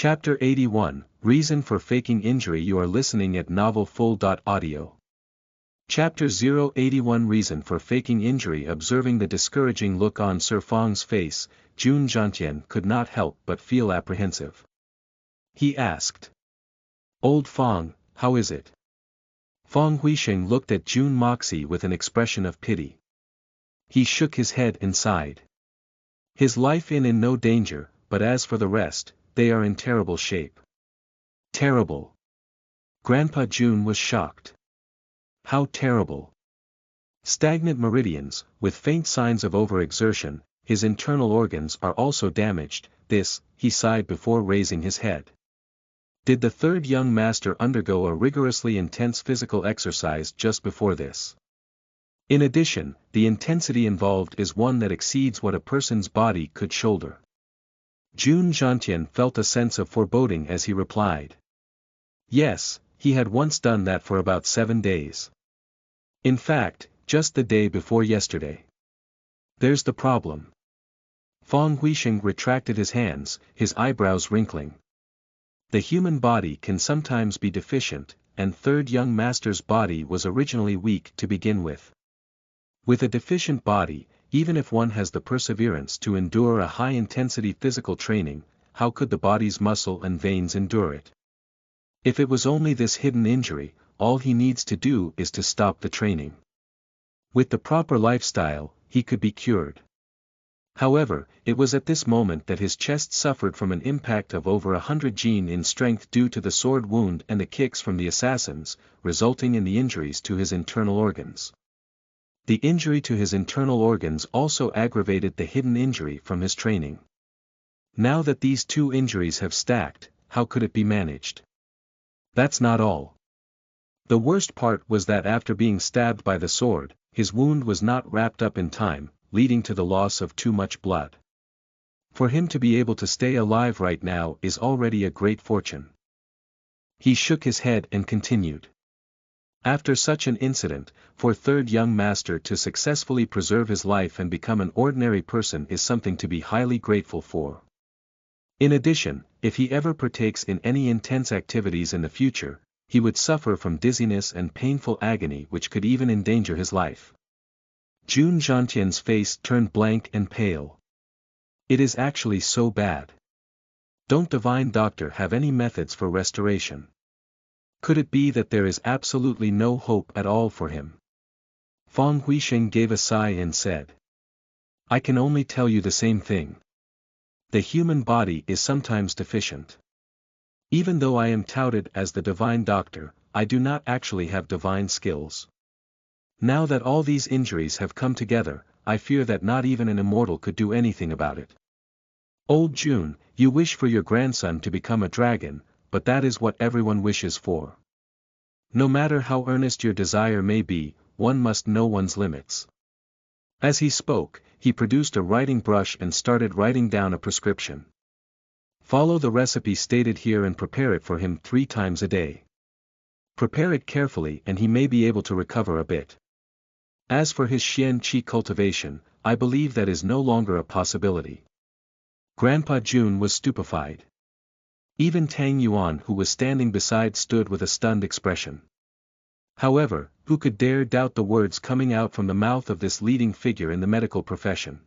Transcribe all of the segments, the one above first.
Chapter 81, Reason for Faking Injury. You are listening at novelfull.audio. Chapter 081, Reason for Faking Injury. Observing the discouraging look on Sir Fang's face, Jun Zhantian could not help but feel apprehensive. He asked, "Old Fang, how is it?" Fang Huisheng looked at Jun Moxie with an expression of pity. He shook his head and sighed. His life in no danger, but as for the rest, they are in terrible shape. Terrible. Grandpa Jun was shocked. How terrible. Stagnant meridians, with faint signs of overexertion, his internal organs are also damaged. This, he sighed before raising his head. Did the third young master undergo a rigorously intense physical exercise just before this? In addition, the intensity involved is one that exceeds what a person's body could shoulder. Jun Zhantian felt a sense of foreboding as he replied. Yes, he had once done that for about 7 days. In fact, just the day before yesterday. There's the problem. Fang Huisheng retracted his hands, his eyebrows wrinkling. The human body can sometimes be deficient, and third young master's body was originally weak to begin with. With a deficient body, even if one has the perseverance to endure a high-intensity physical training, how could the body's muscle and veins endure it? If it was only this hidden injury, all he needs to do is to stop the training. With the proper lifestyle, he could be cured. However, it was at this moment that his chest suffered from an impact of over 100 gene in strength due to the sword wound and the kicks from the assassins, resulting in the injuries to his internal organs. The injury to his internal organs also aggravated the hidden injury from his training. Now that these two injuries have stacked, how could it be managed? That's not all. The worst part was that after being stabbed by the sword, his wound was not wrapped up in time, leading to the loss of too much blood. For him to be able to stay alive right now is already a great fortune. He shook his head and continued. After such an incident, for third young master to successfully preserve his life and become an ordinary person is something to be highly grateful for. In addition, if he ever partakes in any intense activities in the future, he would suffer from dizziness and painful agony which could even endanger his life. Jun Zhantian's face turned blank and pale. It is actually so bad. Don't Divine Doctor have any methods for restoration? Could it be that there is absolutely no hope at all for him? Fang Huisheng gave a sigh and said. I can only tell you the same thing. The human body is sometimes deficient. Even though I am touted as the Divine Doctor, I do not actually have divine skills. Now that all these injuries have come together, I fear that not even an immortal could do anything about it. Old Jun, you wish for your grandson to become a dragon, but that is what everyone wishes for. No matter how earnest your desire may be, one must know one's limits. As he spoke, he produced a writing brush and started writing down a prescription. Follow the recipe stated here and prepare it for him 3 times a day. Prepare it carefully and he may be able to recover a bit. As for his Xian Qi cultivation, I believe that is no longer a possibility. Grandpa Jun was stupefied. Even Tang Yuan who was standing beside stood with a stunned expression. However, who could dare doubt the words coming out from the mouth of this leading figure in the medical profession?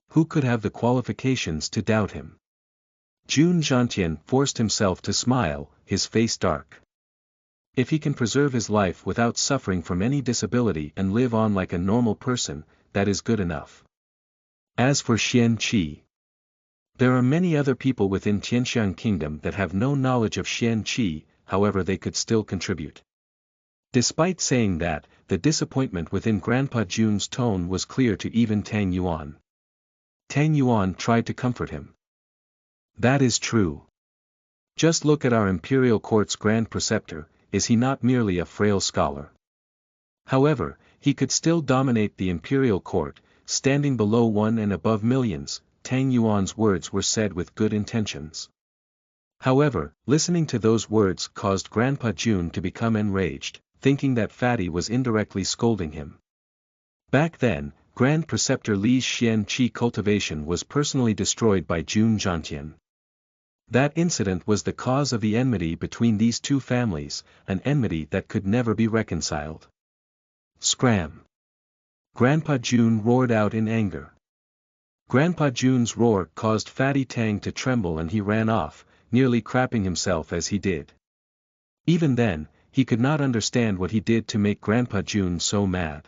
Who could have the qualifications to doubt him? Jun Zhantian forced himself to smile, his face dark. If he can preserve his life without suffering from any disability and live on like a normal person, that is good enough. As for Xian Qi, there are many other people within Tianxiang Kingdom that have no knowledge of Xian Qi, however they could still contribute. Despite saying that, the disappointment within Grandpa Jun's tone was clear to even Tang Yuan. Tang Yuan tried to comfort him. That is true. Just look at our imperial court's grand preceptor, is he not merely a frail scholar? However, he could still dominate the imperial court, standing below one and above millions. Tang Yuan's words were said with good intentions. However, listening to those words caused Grandpa Jun to become enraged, thinking that Fatty was indirectly scolding him. Back then, Grand Preceptor Li's Xian Qi cultivation was personally destroyed by Jun Zhantian. That incident was the cause of the enmity between these two families, an enmity that could never be reconciled. Scram! Grandpa June roared out in anger. Grandpa June's roar caused Fatty Tang to tremble and he ran off, nearly crapping himself as he did. Even then, he could not understand what he did to make Grandpa June so mad.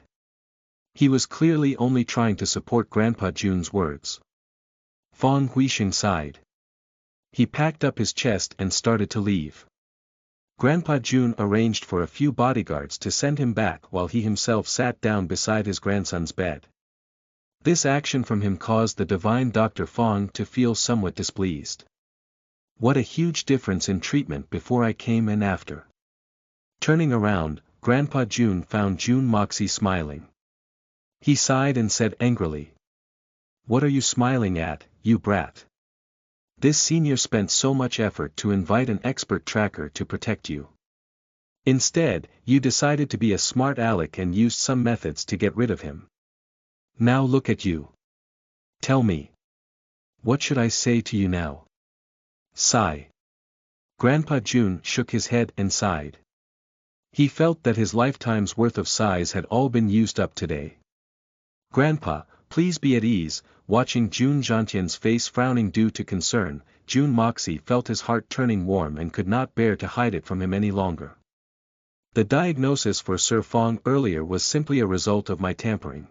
He was clearly only trying to support Grandpa June's words. Fong Huisheng sighed. He packed up his chest and started to leave. Grandpa June arranged for a few bodyguards to send him back while he himself sat down beside his grandson's bed. This action from him caused the divine Dr. Fong to feel somewhat displeased. What a huge difference in treatment before I came and after. Turning around, Grandpa June found June Moxie smiling. He sighed and said angrily, "What are you smiling at, you brat? This senior spent so much effort to invite an expert tracker to protect you. Instead, you decided to be a smart aleck and used some methods to get rid of him. Now look at you. Tell me. What should I say to you now?" Sigh. Grandpa June shook his head and sighed. He felt that his lifetime's worth of sighs had all been used up today. "Grandpa, please be at ease." Watching June Jantian's face frowning due to concern, June Moxie felt his heart turning warm and could not bear to hide it from him any longer. The diagnosis for Sir Fong earlier was simply a result of my tampering.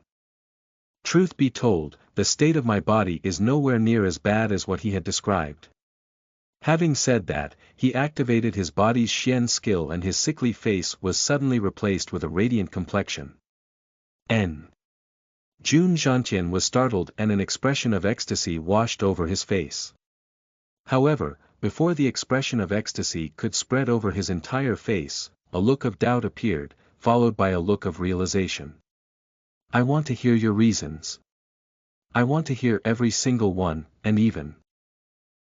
Truth be told, the state of my body is nowhere near as bad as what he had described. Having said that, he activated his body's Xian skill and his sickly face was suddenly replaced with a radiant complexion. June Jantian was startled and an expression of ecstasy washed over his face. However, before the expression of ecstasy could spread over his entire face, a look of doubt appeared, followed by a look of realization. "I want to hear your reasons. I want to hear every single one, and even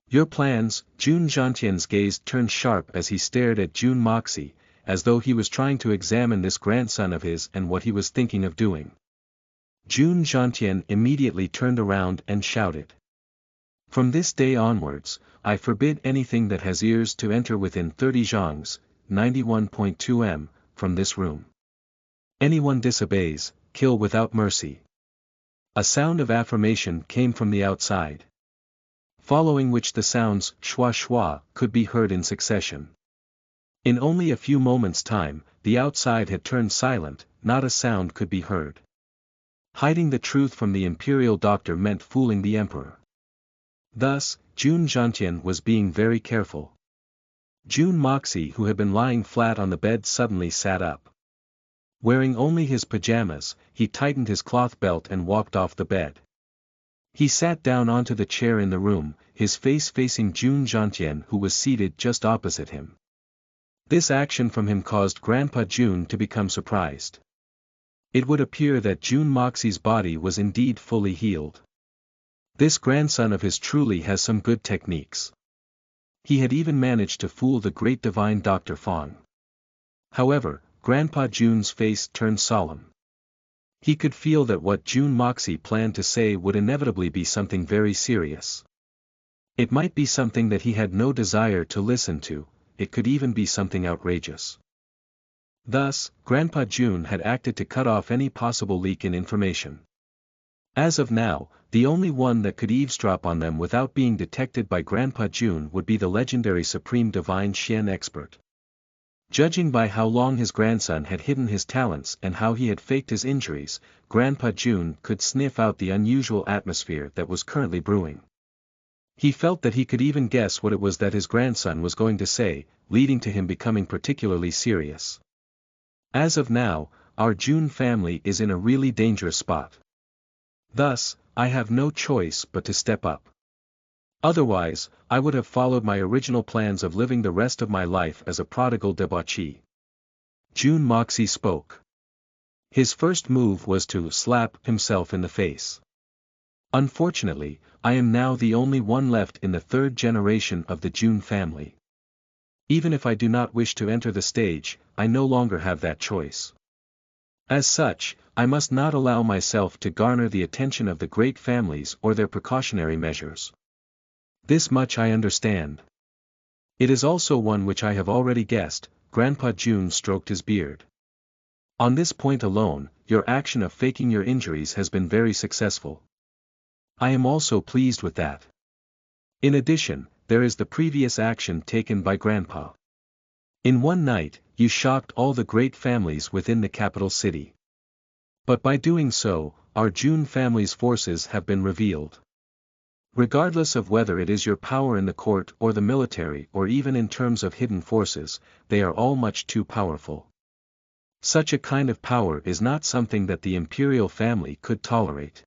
your plans." June Jantian's gaze turned sharp as he stared at June Moxie, as though he was trying to examine this grandson of his and what he was thinking of doing. June Jantian immediately turned around and shouted. "From this day onwards, I forbid anything that has ears to enter within 30 zhangs, 91.2 m, from this room. Anyone disobeys, kill without mercy." A sound of affirmation came from the outside. Following which the sounds schwa schwa could be heard in succession. In only a few moments' time, the outside had turned silent, not a sound could be heard. Hiding the truth from the imperial doctor meant fooling the emperor. Thus, June Jantian was being very careful. June Moxie, who had been lying flat on the bed, suddenly sat up. Wearing only his pajamas, he tightened his cloth belt and walked off the bed. He sat down onto the chair in the room, his face facing June Jantian, who was seated just opposite him. This action from him caused Grandpa June to become surprised. It would appear that June Moxie's body was indeed fully healed. This grandson of his truly has some good techniques. He had even managed to fool the great divine Dr. Fong. However, Grandpa June's face turned solemn. He could feel that what June Moxie planned to say would inevitably be something very serious. It might be something that he had no desire to listen to, it could even be something outrageous. Thus, Grandpa June had acted to cut off any possible leak in information. As of now, the only one that could eavesdrop on them without being detected by Grandpa June would be the legendary Supreme Divine Xian expert. Judging by how long his grandson had hidden his talents and how he had faked his injuries, Grandpa June could sniff out the unusual atmosphere that was currently brewing. He felt that he could even guess what it was that his grandson was going to say, leading to him becoming particularly serious. As of now, our June family is in a really dangerous spot. Thus, I have no choice but to step up. Otherwise, I would have followed my original plans of living the rest of my life as a prodigal debauchee. June Moxie spoke. His first move was to slap himself in the face. Unfortunately, I am now the only one left in the third generation of the June family. Even if I do not wish to enter the stage, I no longer have that choice. As such, I must not allow myself to garner the attention of the great families or their precautionary measures. This much I understand. It is also one which I have already guessed. Grandpa June stroked his beard. On this point alone, your action of faking your injuries has been very successful. I am also pleased with that. In addition, there is the previous action taken by Grandpa. In one night, you shocked all the great families within the capital city. But by doing so, our June family's forces have been revealed. Regardless of whether it is your power in the court or the military or even in terms of hidden forces, they are all much too powerful. Such a kind of power is not something that the imperial family could tolerate.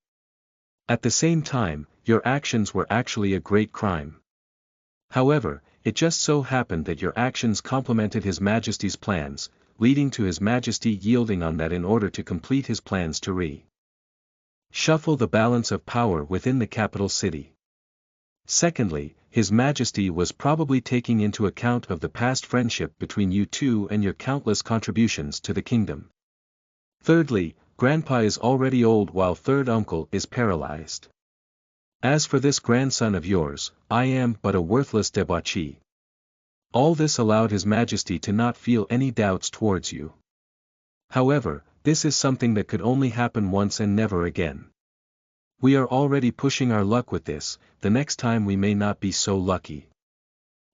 At the same time, your actions were actually a great crime. However, it just so happened that your actions complemented His Majesty's plans, leading to His Majesty yielding on that in order to complete his plans to reshuffle the balance of power within the capital city. Secondly, His Majesty was probably taking into account of the past friendship between you two and your countless contributions to the kingdom. Thirdly, Grandpa is already old while third uncle is paralyzed. As for this grandson of yours, I am but a worthless debauchee. All this allowed His Majesty to not feel any doubts towards you. However, this is something that could only happen once and never again. We are already pushing our luck with this, the next time we may not be so lucky.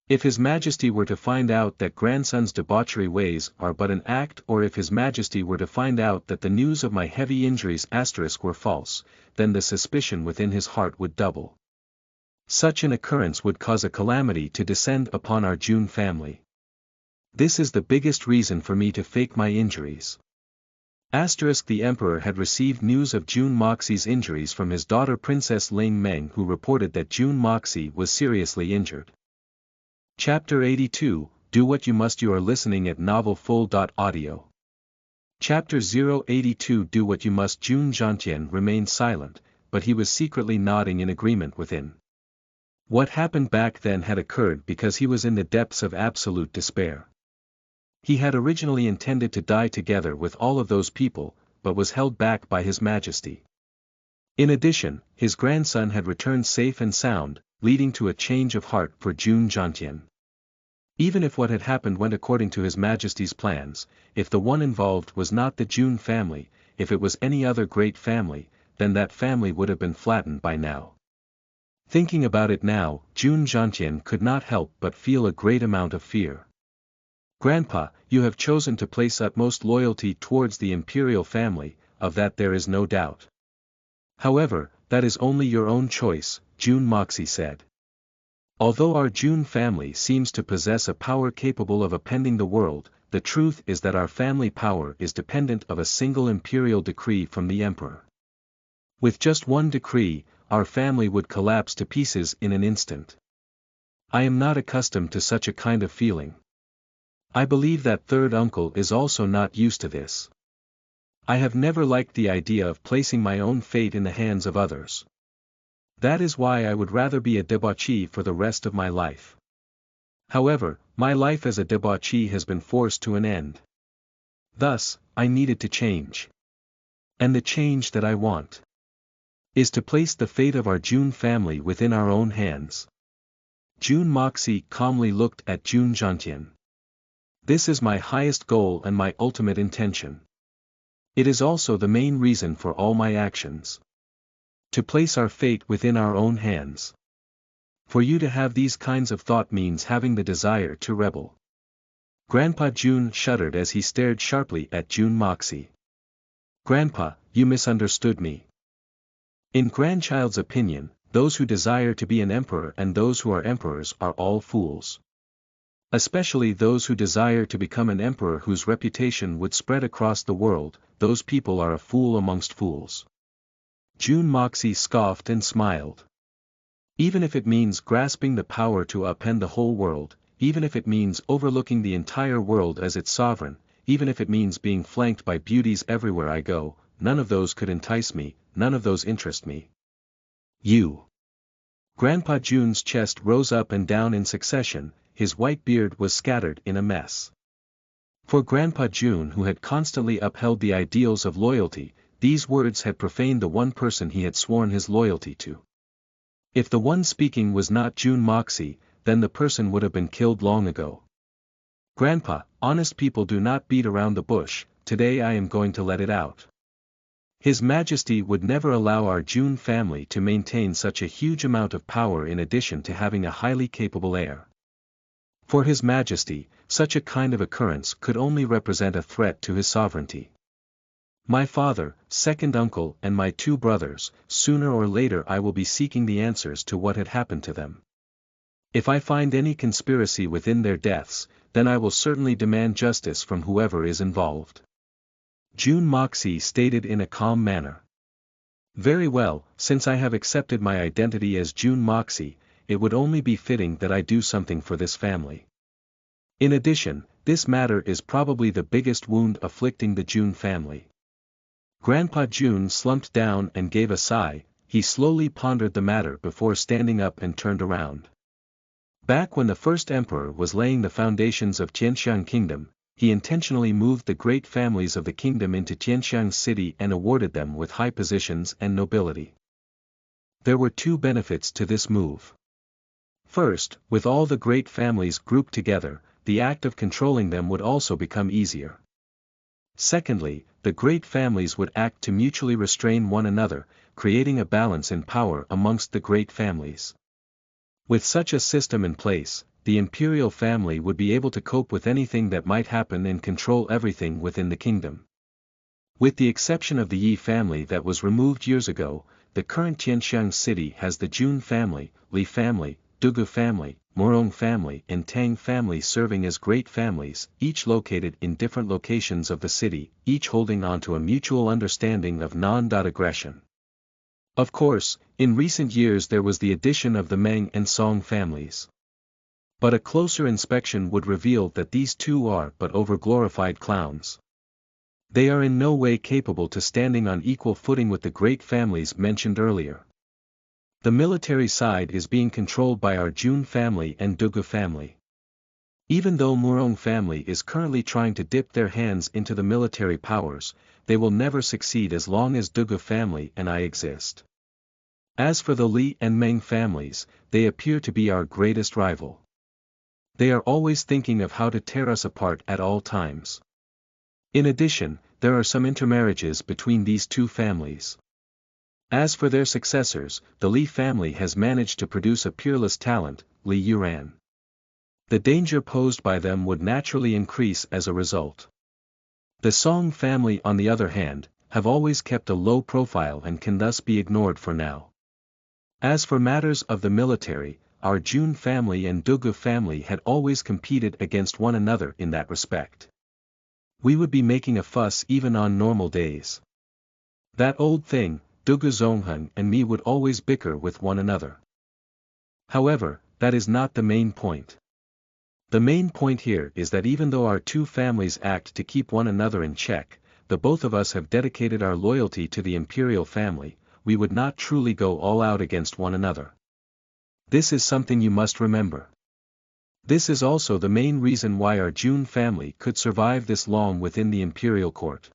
If His Majesty were to find out that grandson's debauchery ways are but an act, or if His Majesty were to find out that the news of my heavy injuries were false, then the suspicion within his heart would double. Such an occurrence would cause a calamity to descend upon our June family. This is the biggest reason for me to fake my injuries. The Emperor had received news of June Moxie's injuries from his daughter Princess Ling Meng, who reported that June Moxie was seriously injured. Chapter 82, Do What You Must. You are listening at novelfull.audio. Chapter 082 Do What You Must. June Zhantian remained silent, but he was secretly nodding in agreement within. What happened back then had occurred because he was in the depths of absolute despair. He had originally intended to die together with all of those people, but was held back by His Majesty. In addition, his grandson had returned safe and sound, leading to a change of heart for June Zhantian. Even if what had happened went according to His Majesty's plans, if the one involved was not the June family, if it was any other great family, then that family would have been flattened by now. Thinking about it now, June Zhantian could not help but feel a great amount of fear. Grandpa, you have chosen to place utmost loyalty towards the imperial family, of that there is no doubt. However, that is only your own choice, June Moxie said. Although our June family seems to possess a power capable of upending the world, the truth is that our family power is dependent of a single imperial decree from the Emperor. With just one decree, our family would collapse to pieces in an instant. I am not accustomed to such a kind of feeling. I believe that third uncle is also not used to this. I have never liked the idea of placing my own fate in the hands of others. That is why I would rather be a debauchee for the rest of my life. However, my life as a debauchee has been forced to an end. Thus, I needed to change. And the change that I want is to place the fate of our June family within our own hands. June Moxie calmly looked at June Zhantian. This is my highest goal and my ultimate intention. It is also the main reason for all my actions. To place our fate within our own hands. For you to have these kinds of thought means having the desire to rebel. Grandpa June shuddered as he stared sharply at June Moxie. Grandpa, you misunderstood me. In grandchild's opinion, those who desire to be an emperor and those who are emperors are all fools. Especially those who desire to become an emperor whose reputation would spread across the world, those people are a fool amongst fools. June Moxie scoffed and smiled. Even if it means grasping the power to upend the whole world, even if it means overlooking the entire world as its sovereign, even if it means being flanked by beauties everywhere I go, none of those could entice me, none of those interest me. You. Grandpa June's chest rose up and down in succession, his white beard was scattered in a mess. For Grandpa June, who had constantly upheld the ideals of loyalty, these words had profaned the one person he had sworn his loyalty to. If the one speaking was not June Moxie, then the person would have been killed long ago. Grandpa, honest people do not beat around the bush, today I am going to let it out. His Majesty would never allow our June family to maintain such a huge amount of power in addition to having a highly capable heir. For His Majesty, such a kind of occurrence could only represent a threat to his sovereignty. My father, second uncle and my two brothers, sooner or later I will be seeking the answers to what had happened to them. If I find any conspiracy within their deaths, then I will certainly demand justice from whoever is involved. June Moxie stated in a calm manner. Very well, since I have accepted my identity as June Moxie, it would only be fitting that I do something for this family. In addition, this matter is probably the biggest wound afflicting the June family. Grandpa June slumped down and gave a sigh. He slowly pondered the matter before standing up and turned around. Back when the first emperor was laying the foundations of Tianxiang Kingdom, he intentionally moved the great families of the kingdom into Tianxiang City and awarded them with high positions and nobility. There were two benefits to this move. First, with all the great families grouped together, the act of controlling them would also become easier. Secondly, the great families would act to mutually restrain one another, creating a balance in power amongst the great families. With such a system in place, the imperial family would be able to cope with anything that might happen and control everything within the kingdom. With the exception of the Yi family that was removed years ago, the current Tianxiang city has the Jun family, Li family, Dugu family, Murong family and Tang family serving as great families, each located in different locations of the city, each holding on to a mutual understanding of non-aggression. Of course, in recent years there was the addition of the Meng and Song families. But a closer inspection would reveal that these two are but overglorified clowns. They are in no way capable to standing on equal footing with the great families mentioned earlier. The military side is being controlled by our Jun family and Dugu family. Even though Murong family is currently trying to dip their hands into the military powers, they will never succeed as long as Dugu family and I exist. As for the Li and Meng families, they appear to be our greatest rival. They are always thinking of how to tear us apart at all times. In addition, there are some intermarriages between these two families. As for their successors, the Li family has managed to produce a peerless talent, Li Yuran. The danger posed by them would naturally increase as a result. The Song family on the other hand, have always kept a low profile and can thus be ignored for now. As for matters of the military, our Jun family and Dugu family had always competed against one another in that respect. We would be making a fuss even on normal days. That old thing, Dugu Zongheng and me would always bicker with one another. However, that is not the main point. The main point here is that even though our two families act to keep one another in check, the both of us have dedicated our loyalty to the imperial family, we would not truly go all out against one another. This is something you must remember. This is also the main reason why our Jun family could survive this long within the imperial court.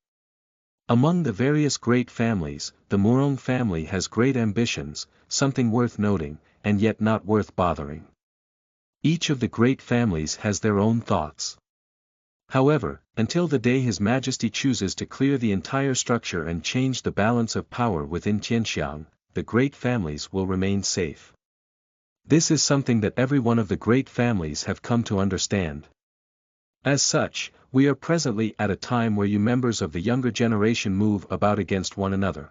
Among the various great families, the Murong family has great ambitions, something worth noting, and yet not worth bothering. Each of the great families has their own thoughts. However, until the day His Majesty chooses to clear the entire structure and change the balance of power within Tianxiang, the great families will remain safe. This is something that every one of the great families have come to understand. As such, we are presently at a time where you members of the younger generation move about against one another.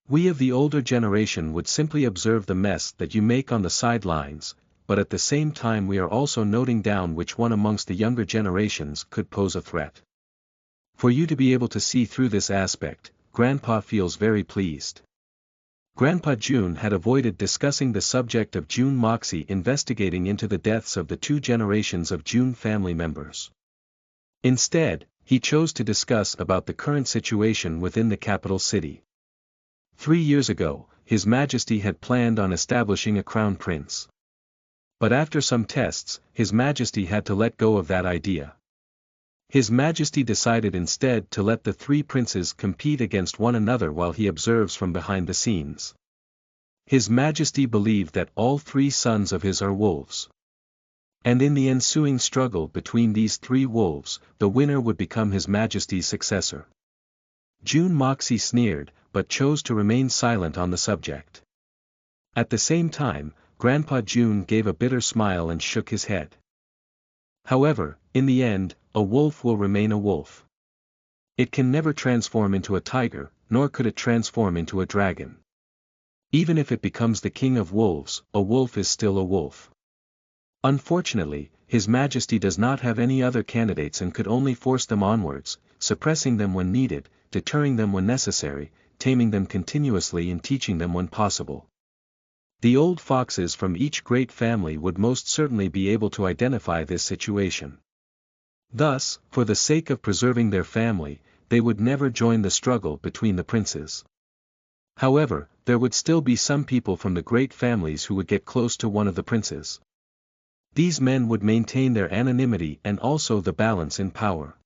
We of the older generation would simply observe the mess that you make on the sidelines, but at the same time we are also noting down which one amongst the younger generations could pose a threat. For you to be able to see through this aspect, Grandpa feels very pleased. Grandpa Jun had avoided discussing the subject of Jun Moxie investigating into the deaths of the two generations of Jun family members. Instead, he chose to discuss about the current situation within the capital city. 3 years ago, His Majesty had planned on establishing a crown prince. But after some tests, His Majesty had to let go of that idea. His Majesty decided instead to let the 3 princes compete against one another while he observes from behind the scenes. His Majesty believed that all 3 sons of his are wolves. And in the ensuing struggle between these three wolves, the winner would become His Majesty's successor. June Moxie sneered, but chose to remain silent on the subject. At the same time, Grandpa June gave a bitter smile and shook his head. However, in the end, a wolf will remain a wolf. It can never transform into a tiger, nor could it transform into a dragon. Even if it becomes the king of wolves, a wolf is still a wolf. Unfortunately, His Majesty does not have any other candidates and could only force them onwards, suppressing them when needed, deterring them when necessary, taming them continuously and teaching them when possible. The old foxes from each great family would most certainly be able to identify this situation. Thus, for the sake of preserving their family, they would never join the struggle between the princes. However, there would still be some people from the great families who would get close to one of the princes. These men would maintain their anonymity and also the balance in power.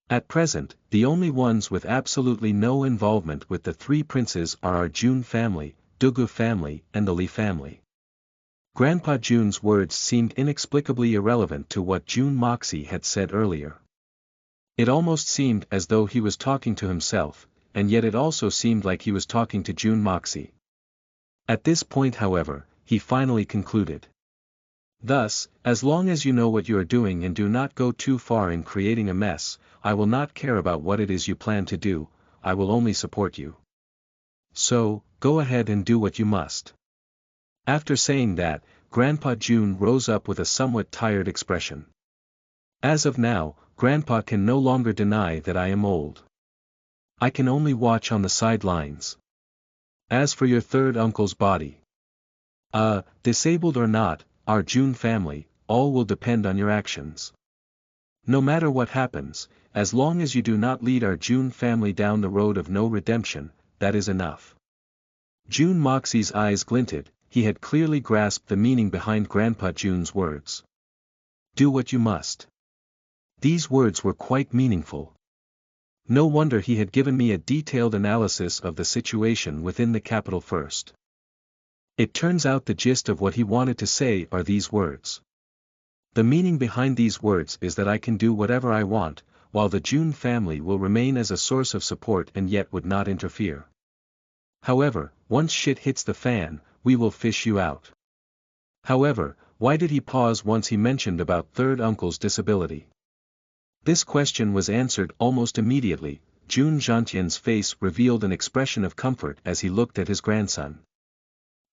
At present, the only ones with absolutely no involvement with the three princes are our June family, Dugu family, and the Li family. Grandpa June's words seemed inexplicably irrelevant to what June Moxie had said earlier. It almost seemed as though he was talking to himself, and yet it also seemed like he was talking to June Moxie. At this point, however, he finally concluded. Thus, as long as you know what you are doing and do not go too far in creating a mess, I will not care about what it is you plan to do, I will only support you. So, go ahead and do what you must. After saying that, Grandpa June rose up with a somewhat tired expression. As of now, Grandpa can no longer deny that I am old. I can only watch on the sidelines. As for your third uncle's body, disabled or not, our June family, all will depend on your actions. No matter what happens, as long as you do not lead our June family down the road of no redemption, that is enough. June Moxie's eyes glinted, he had clearly grasped the meaning behind Grandpa June's words. Do what you must. These words were quite meaningful. No wonder he had given me a detailed analysis of the situation within the capital first. It turns out the gist of what he wanted to say are these words. The meaning behind these words is that I can do whatever I want, while the June family will remain as a source of support and yet would not interfere. However, once shit hits the fan, we will fish you out. However, why did he pause once he mentioned about third uncle's disability? This question was answered almost immediately. June Gentian's face revealed an expression of comfort as he looked at his grandson.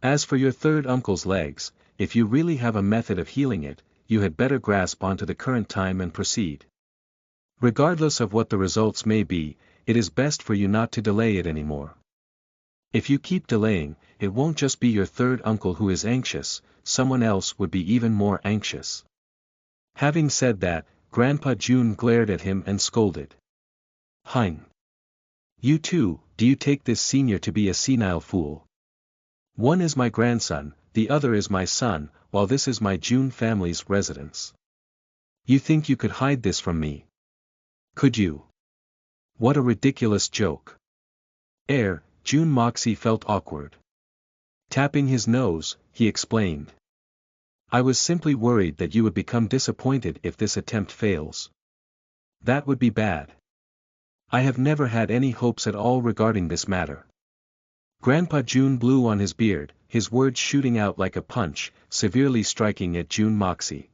As for your third uncle's legs, if you really have a method of healing it, you had better grasp onto the current time and proceed. Regardless of what the results may be, it is best for you not to delay it anymore. If you keep delaying, it won't just be your third uncle who is anxious, someone else would be even more anxious. Having said that, Grandpa June glared at him and scolded. Hein! You too, do you take this senior to be a senile fool? One is my grandson, the other is my son, while this is my June family's residence. You think you could hide this from me? Could you? What a ridiculous joke. June Moxie felt awkward. Tapping his nose, he explained. I was simply worried that you would become disappointed if this attempt fails. That would be bad. I have never had any hopes at all regarding this matter. Grandpa June blew on his beard, his words shooting out like a punch, severely striking at June Moxie.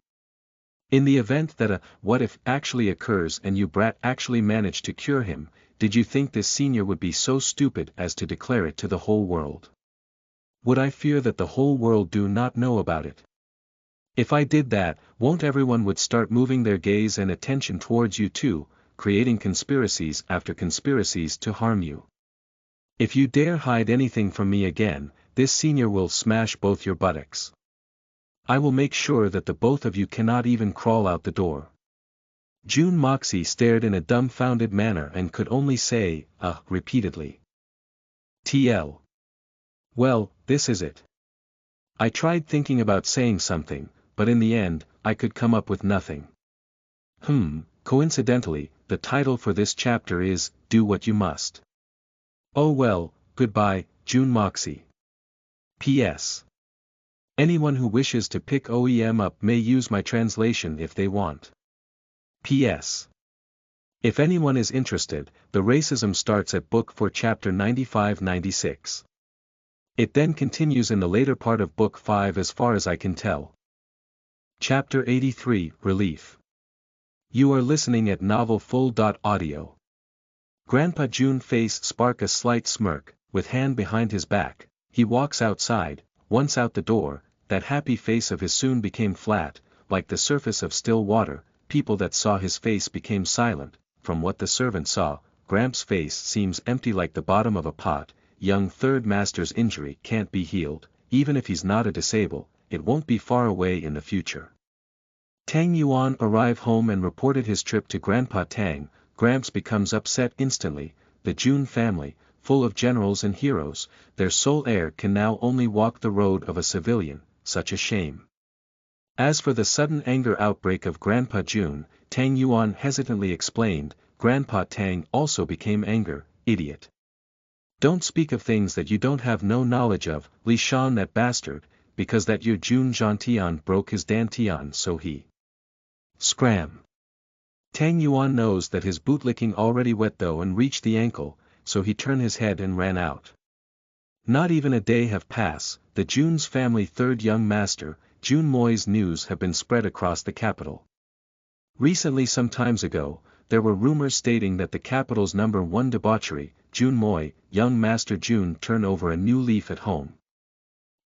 In the event that a what if actually occurs and you brat actually manage to cure him, did you think this senior would be so stupid as to declare it to the whole world? Would I fear that the whole world do not know about it? If I did that, won't everyone would start moving their gaze and attention towards you too, creating conspiracies after conspiracies to harm you? If you dare hide anything from me again, this senior will smash both your buttocks. I will make sure that the both of you cannot even crawl out the door. June Moxie stared in a dumbfounded manner and could only say, repeatedly. TL. Well, this is it. I tried thinking about saying something, but in the end, I could come up with nothing. Coincidentally, the title for this chapter is, Do What You Must. Oh well, goodbye, June Moxie. P.S. Anyone who wishes to pick OEM up may use my translation if they want. P.S. If anyone is interested, the racism starts at Book 4 Chapter 95-96. It then continues in the later part of Book 5 as far as I can tell. Chapter 83, Relief. You are listening at novelfull.audio. Grandpa June face spark a slight smirk, with hand behind his back. He walks outside. Once out the door, that happy face of his soon became flat, like the surface of still water. People that saw his face became silent. From what the servant saw, Gramps' face seems empty like the bottom of a pot. Young third master's injury can't be healed, even if he's not a disable, it won't be far away in the future. Tang Yuan arrived home and reported his trip to Grandpa Tang. Gramps becomes upset instantly. The June family, full of generals and heroes, their sole heir can now only walk the road of a civilian, such a shame. As for the sudden anger outbreak of Grandpa June, Tang Yuan hesitantly explained, Grandpa Tang also became anger, idiot. Don't speak of things that you don't have no knowledge of, Li Shan that bastard, because that your June Zhantian broke his dantian so he. Scram. Tang Yuan knows that his bootlicking already wet though and reached the ankle, so he turned his head and ran out. Not even a day have passed, the June's family third young master, June Moy's news have been spread across the capital. Recently some times ago, there were rumors stating that the capital's #1 debauchery, June Moy, young master June turn over a new leaf at home.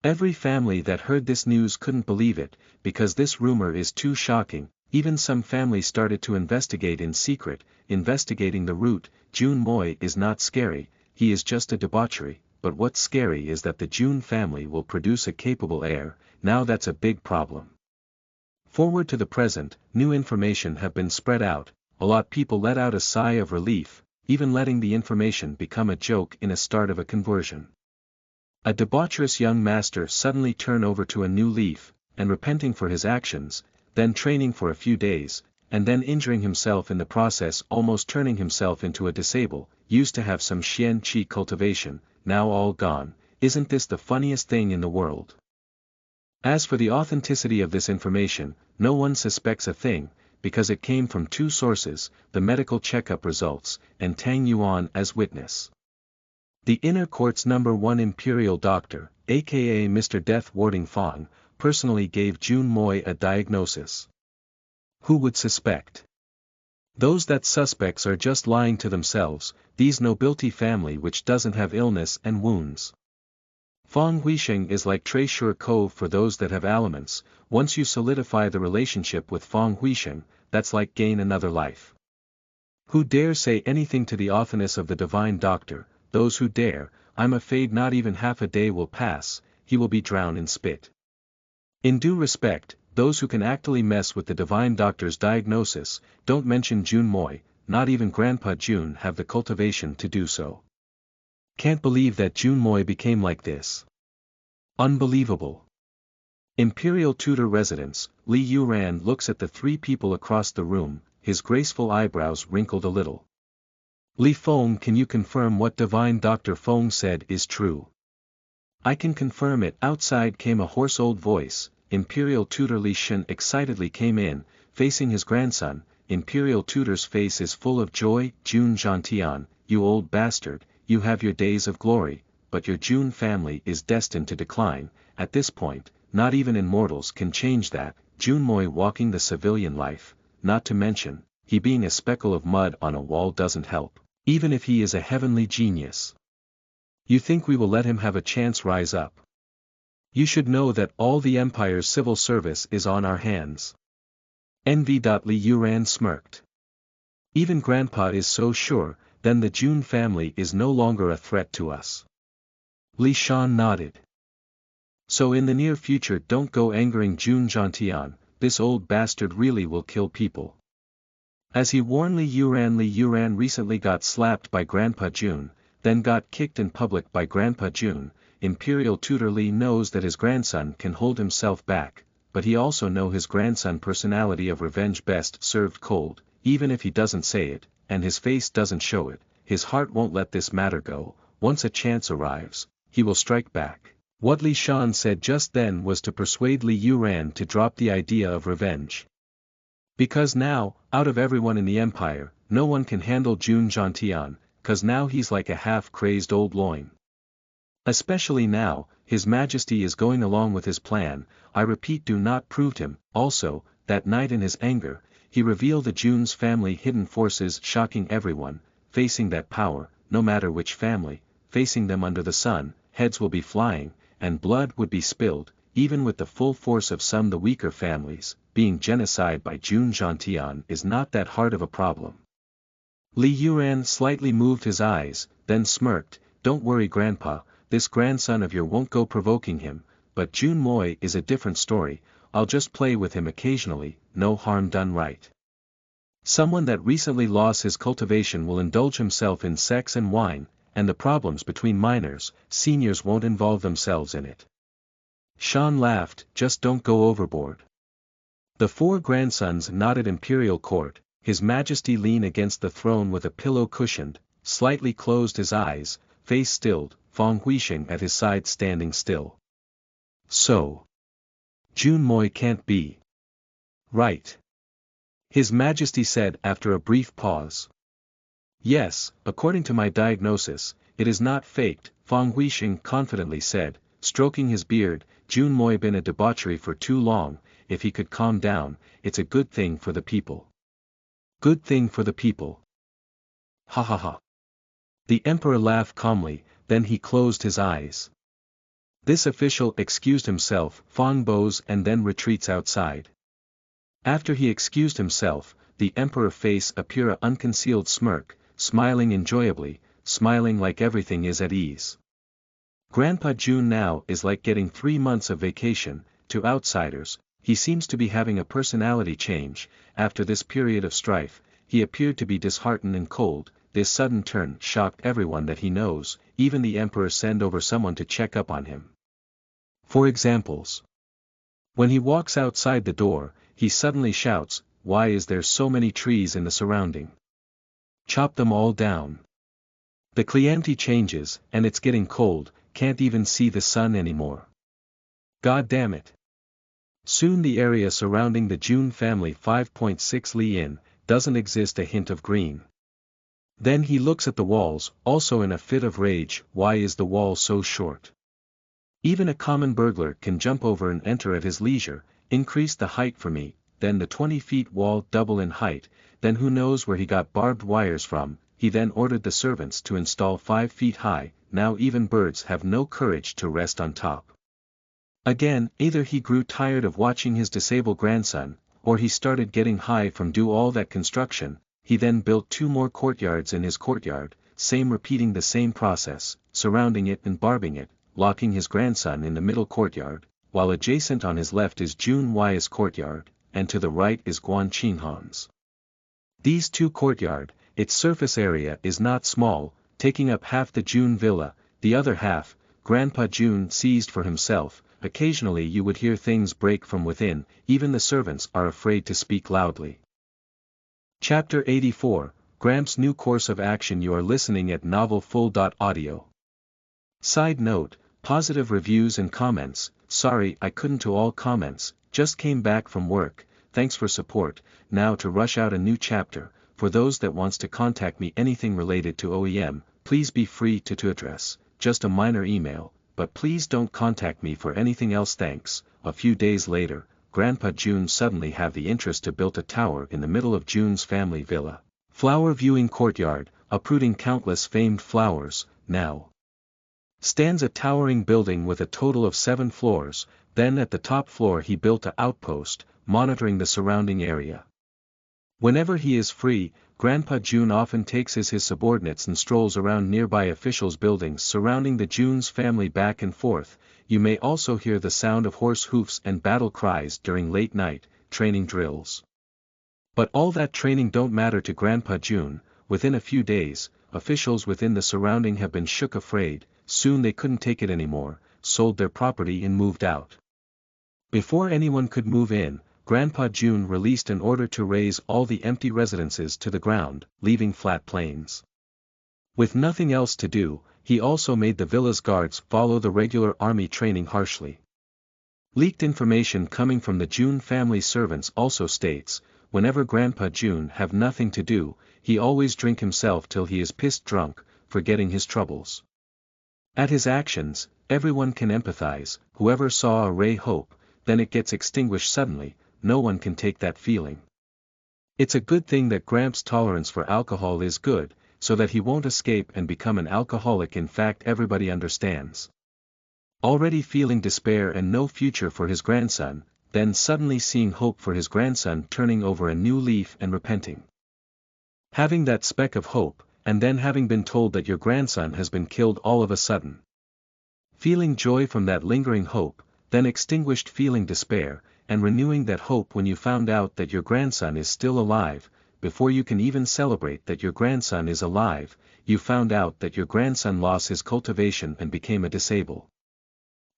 Every family that heard this news couldn't believe it, because this rumor is too shocking. Even some families started to investigate in secret, investigating the root. June Moy is not scary, he is just a debauchery, but what's scary is that the June family will produce a capable heir. Now that's a big problem. Forward to the present, new information have been spread out, a lot people let out a sigh of relief, even letting the information become a joke in a start of a conversion. A debaucherous young master suddenly turn over to a new leaf, and repenting for his actions, then training for a few days, and then injuring himself in the process, almost turning himself into a disable, used to have some Xian Qi cultivation, now all gone. Isn't this the funniest thing in the world? As for the authenticity of this information, no one suspects a thing, because it came from two sources, the medical checkup results, and Tang Yuan as witness. The Inner Court's #1 Imperial Doctor, aka Mr. Death Warding Fong, personally gave June Moy a diagnosis. Who would suspect? Those that suspects are just lying to themselves, these nobility family which doesn't have illness and wounds. Fong Huisheng is like Treasure Cove for those that have aliments. Once you solidify the relationship with Fong Huisheng, that's like gain another life. Who dare say anything to the authorness of the divine doctor? Those who dare, I'm afraid not even half a day will pass, he will be drowned in spit. In due respect, those who can actually mess with the divine doctor's diagnosis, don't mention June Moy, not even Grandpa June have the cultivation to do so. Can't believe that June Moy became like this. Unbelievable. Imperial Tudor residence, Li Yuran looks at the three people across the room, his graceful eyebrows wrinkled a little. Li Feng, can you confirm what divine Dr. Feng said is true? I can confirm it. Outside came a hoarse old voice. Imperial Tutor Li Shen excitedly came in, facing his grandson. Imperial Tutor's face is full of joy. June Zhantian, you old bastard, you have your days of glory, but your June family is destined to decline. At this point, not even immortals can change that. June Moy walking the civilian life, not to mention, he being a speckle of mud on a wall doesn't help, even if he is a heavenly genius. You think we will let him have a chance rise up? You should know that all the Empire's civil service is on our hands. Envy. Li Yuran smirked. Even Grandpa is so sure, then the June family is no longer a threat to us. Li Shan nodded. So in the near future don't go angering June Zhantian, this old bastard really will kill people. As he warned Li Yuran recently got slapped by Grandpa June, then got kicked in public by Grandpa June. Imperial Tutor Li knows that his grandson can hold himself back, but he also know his grandson personality of revenge best served cold, even if he doesn't say it, and his face doesn't show it, his heart won't let this matter go. Once a chance arrives, he will strike back. What Li Shan said just then was to persuade Li Yuran to drop the idea of revenge. Because now, out of everyone in the empire, no one can handle Jun Zhantian, cause now he's like a half-crazed old loin. Especially now, His Majesty is going along with his plan, I repeat do not prove him. Also, that night in his anger, he revealed the Jun's family hidden forces shocking everyone, facing that power, no matter which family, facing them under the sun, heads will be flying, and blood would be spilled, even with the full force of some the weaker families, being genocide by Jun Zhantian is not that hard of a problem. Li Yuran slightly moved his eyes, then smirked, don't worry grandpa, this grandson of yours won't go provoking him, but Jun Moi is a different story, I'll just play with him occasionally, no harm done right. Someone that recently lost his cultivation will indulge himself in sex and wine, and the problems between minors, seniors won't involve themselves in it. Shan laughed, just don't go overboard. The four grandsons nodded imperial court, His Majesty leaned against the throne with a pillow cushioned, slightly closed his eyes, face stilled, Feng Huixing at his side standing still. So. Jun Moi can't be. Right. His Majesty said after a brief pause. Yes, according to my diagnosis, it is not faked, Feng Huixing confidently said, stroking his beard, Jun Moi been a debauchery for too long, if he could calm down, it's a good thing for the people. Good thing for the people. Ha ha ha. The emperor laughed calmly, then he closed his eyes. This official excused himself, Feng bows and then retreats outside. After he excused himself, the emperor face appear a unconcealed smirk, smiling enjoyably, smiling like everything is at ease. Grandpa Jun now is like getting 3 months of vacation, to outsiders, he seems to be having a personality change, after this period of strife, he appeared to be disheartened and cold, this sudden turn shocked everyone that he knows, even the emperor send over someone to check up on him. For examples. When he walks outside the door, he suddenly shouts, why is there so many trees in the surrounding? Chop them all down. The cliente changes, and it's getting cold, can't even see the sun anymore. God damn it. Soon the area surrounding the Jun family 5.6 li in, doesn't exist a hint of green. Then he looks at the walls, also in a fit of rage, why is the wall so short? Even a common burglar can jump over and enter at his leisure, increase the height for me, then the 20 feet wall double in height, then who knows where he got barbed wires from, he then ordered the servants to install 5 feet high, now even birds have no courage to rest on top. Again, either he grew tired of watching his disabled grandson, or he started getting high from do all that construction, he then built 2 more courtyards in his courtyard, same repeating the same process, surrounding it and barbing it, locking his grandson in the middle courtyard, while adjacent on his left is Jun Y's courtyard, and to the right is Guan Qinghan's. These 2 courtyard, its surface area is not small, taking up half the Jun villa, the other half, Grandpa Jun seized for himself. Occasionally you would hear things break from within, even the servants are afraid to speak loudly. Chapter 84, Gramps' New Course of Action. You are listening at novelfull.audio. Side note, positive reviews and comments, sorry I couldn't to all comments, just came back from work, thanks for support, now to rush out a new chapter, for those that wants to contact me anything related to OEM, please be free to address, just a minor email. But please don't contact me for anything else thanks. A few days later, Grandpa Jun suddenly have the interest to build a tower in the middle of Jun's family villa. Flower viewing courtyard, uprooting countless famed flowers, now stands a towering building with a total of 7 floors, then at the top floor he built an outpost, monitoring the surrounding area. Whenever he is free, Grandpa Jun often takes his subordinates and strolls around nearby officials' buildings surrounding the Jun's family back and forth. You may also hear the sound of horse hoofs and battle cries during late night training drills. But all that training don't matter to Grandpa Jun. Within a few days, officials within the surrounding have been shook afraid, soon they couldn't take it anymore, sold their property and moved out. Before anyone could move in, Grandpa Jun released an order to raze all the empty residences to the ground, leaving flat plains. With nothing else to do, he also made the villa's guards follow the regular army training harshly. Leaked information coming from the June family servants also states, whenever Grandpa June have nothing to do, he always drink himself till he is pissed drunk, forgetting his troubles. At his actions, everyone can empathize, whoever saw a ray hope, then it gets extinguished suddenly, no one can take that feeling. It's a good thing that Gramps' tolerance for alcohol is good, so that he won't escape and become an alcoholic. In fact, everybody understands. Already feeling despair and no future for his grandson, then suddenly seeing hope for his grandson, turning over a new leaf and repenting. Having that speck of hope, and then having been told that your grandson has been killed all of a sudden. Feeling joy from that lingering hope, then extinguished, feeling despair, and renewing that hope when you found out that your grandson is still alive. Before you can even celebrate that your grandson is alive, you found out that your grandson lost his cultivation and became a disabled.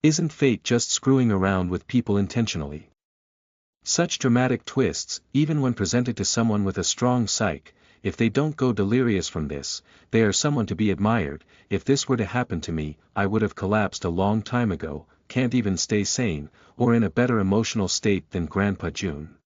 Isn't fate just screwing around with people intentionally? Such dramatic twists, even when presented to someone with a strong psyche, if they don't go delirious from this, they are someone to be admired. If this were to happen to me, I would have collapsed a long time ago, can't even stay sane, or in a better emotional state than Grandpa June.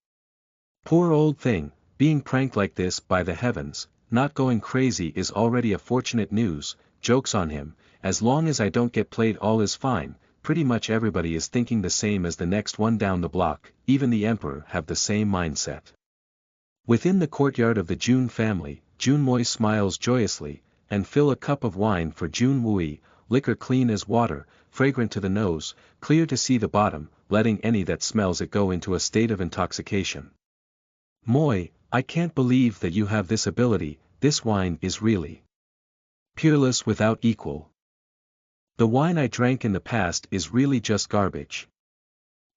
Poor old thing, being pranked like this by the heavens, not going crazy is already a fortunate news, joke's on him, as long as I don't get played all is fine. Pretty much everybody is thinking the same as the next one down the block, even the emperor have the same mindset. Within the courtyard of the June family, Junmoy smiles joyously, and fill a cup of wine for Junwui, liquor clean as water, fragrant to the nose, clear to see the bottom, letting any that smells it go into a state of intoxication. Moy, I can't believe that you have this ability, this wine is really peerless without equal. The wine I drank in the past is really just garbage.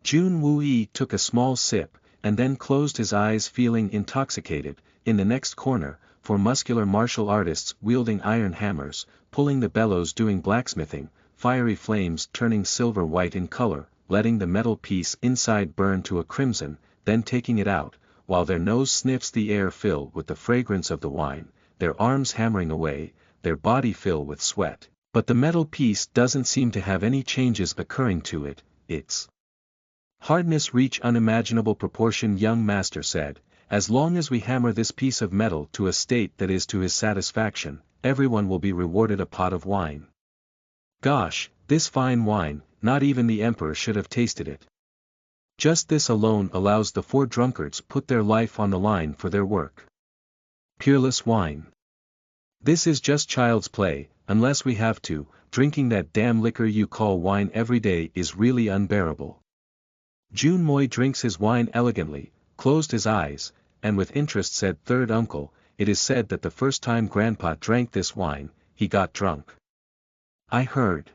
Junwui took a small sip, and then closed his eyes, feeling intoxicated. In the next corner, four muscular martial artists wielding iron hammers, pulling the bellows, doing blacksmithing, fiery flames turning silver white in color, letting the metal piece inside burn to a crimson, then taking it out, while their nose sniffs the air filled with the fragrance of the wine, their arms hammering away, their body filled with sweat. But the metal piece doesn't seem to have any changes occurring to it, its hardness reach unimaginable proportion. Young master said, as long as we hammer this piece of metal to a state that is to his satisfaction, everyone will be rewarded a pot of wine. Gosh, this fine wine, not even the emperor should have tasted it. Just this alone allows the four drunkards put their life on the line for their work. Peerless wine. This is just child's play. Unless we have to, drinking that damn liquor you call wine every day is really unbearable. Junmoy drinks his wine elegantly, closed his eyes, and with interest said, third uncle, it is said that the first time Grandpa drank this wine, he got drunk. I heard.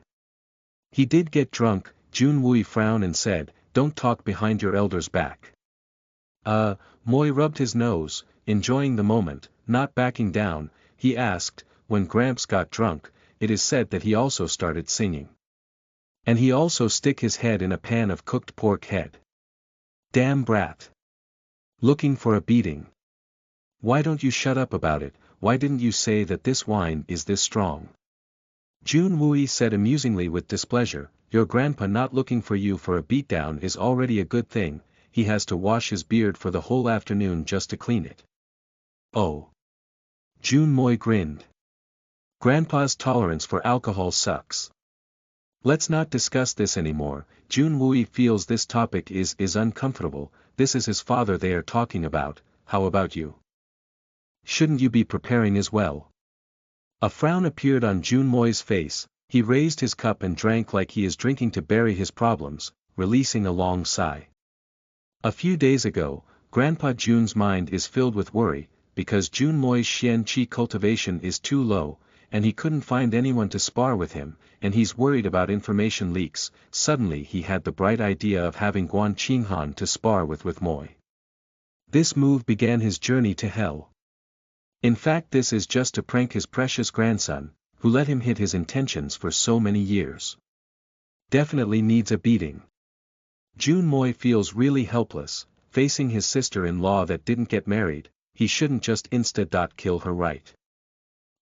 He did get drunk. Junwui frowned and said, don't talk behind your elder's back. Moy rubbed his nose, enjoying the moment, not backing down. He asked, when Gramps got drunk, it is said that he also started singing. And he also stick his head in a pan of cooked pork head. Damn brat. Looking for a beating. Why don't you shut up about it? Why didn't you say that this wine is this strong? Junwui said amusingly with displeasure, your grandpa not looking for you for a beatdown is already a good thing, he has to wash his beard for the whole afternoon just to clean it. Oh. Junmoy grinned. Grandpa's tolerance for alcohol sucks. Let's not discuss this anymore. Junwui feels this topic is uncomfortable. This is his father they are talking about. How about you? Shouldn't you be preparing as well? A frown appeared on Junmoy's face. He raised his cup and drank like he is drinking to bury his problems, releasing a long sigh. A few days ago, Grandpa June's mind is filled with worry, because Junmoy's Xian Qi cultivation is too low, and he couldn't find anyone to spar with him, and he's worried about information leaks. Suddenly he had the bright idea of having Guan Qinghan to spar with Moy. This move began his journey to hell. In fact, this is just to prank his precious grandson, who let him hid his intentions for so many years. Definitely needs a beating. Junmoy feels really helpless, facing his sister-in-law that didn't get married. He shouldn't just insta-kill her right.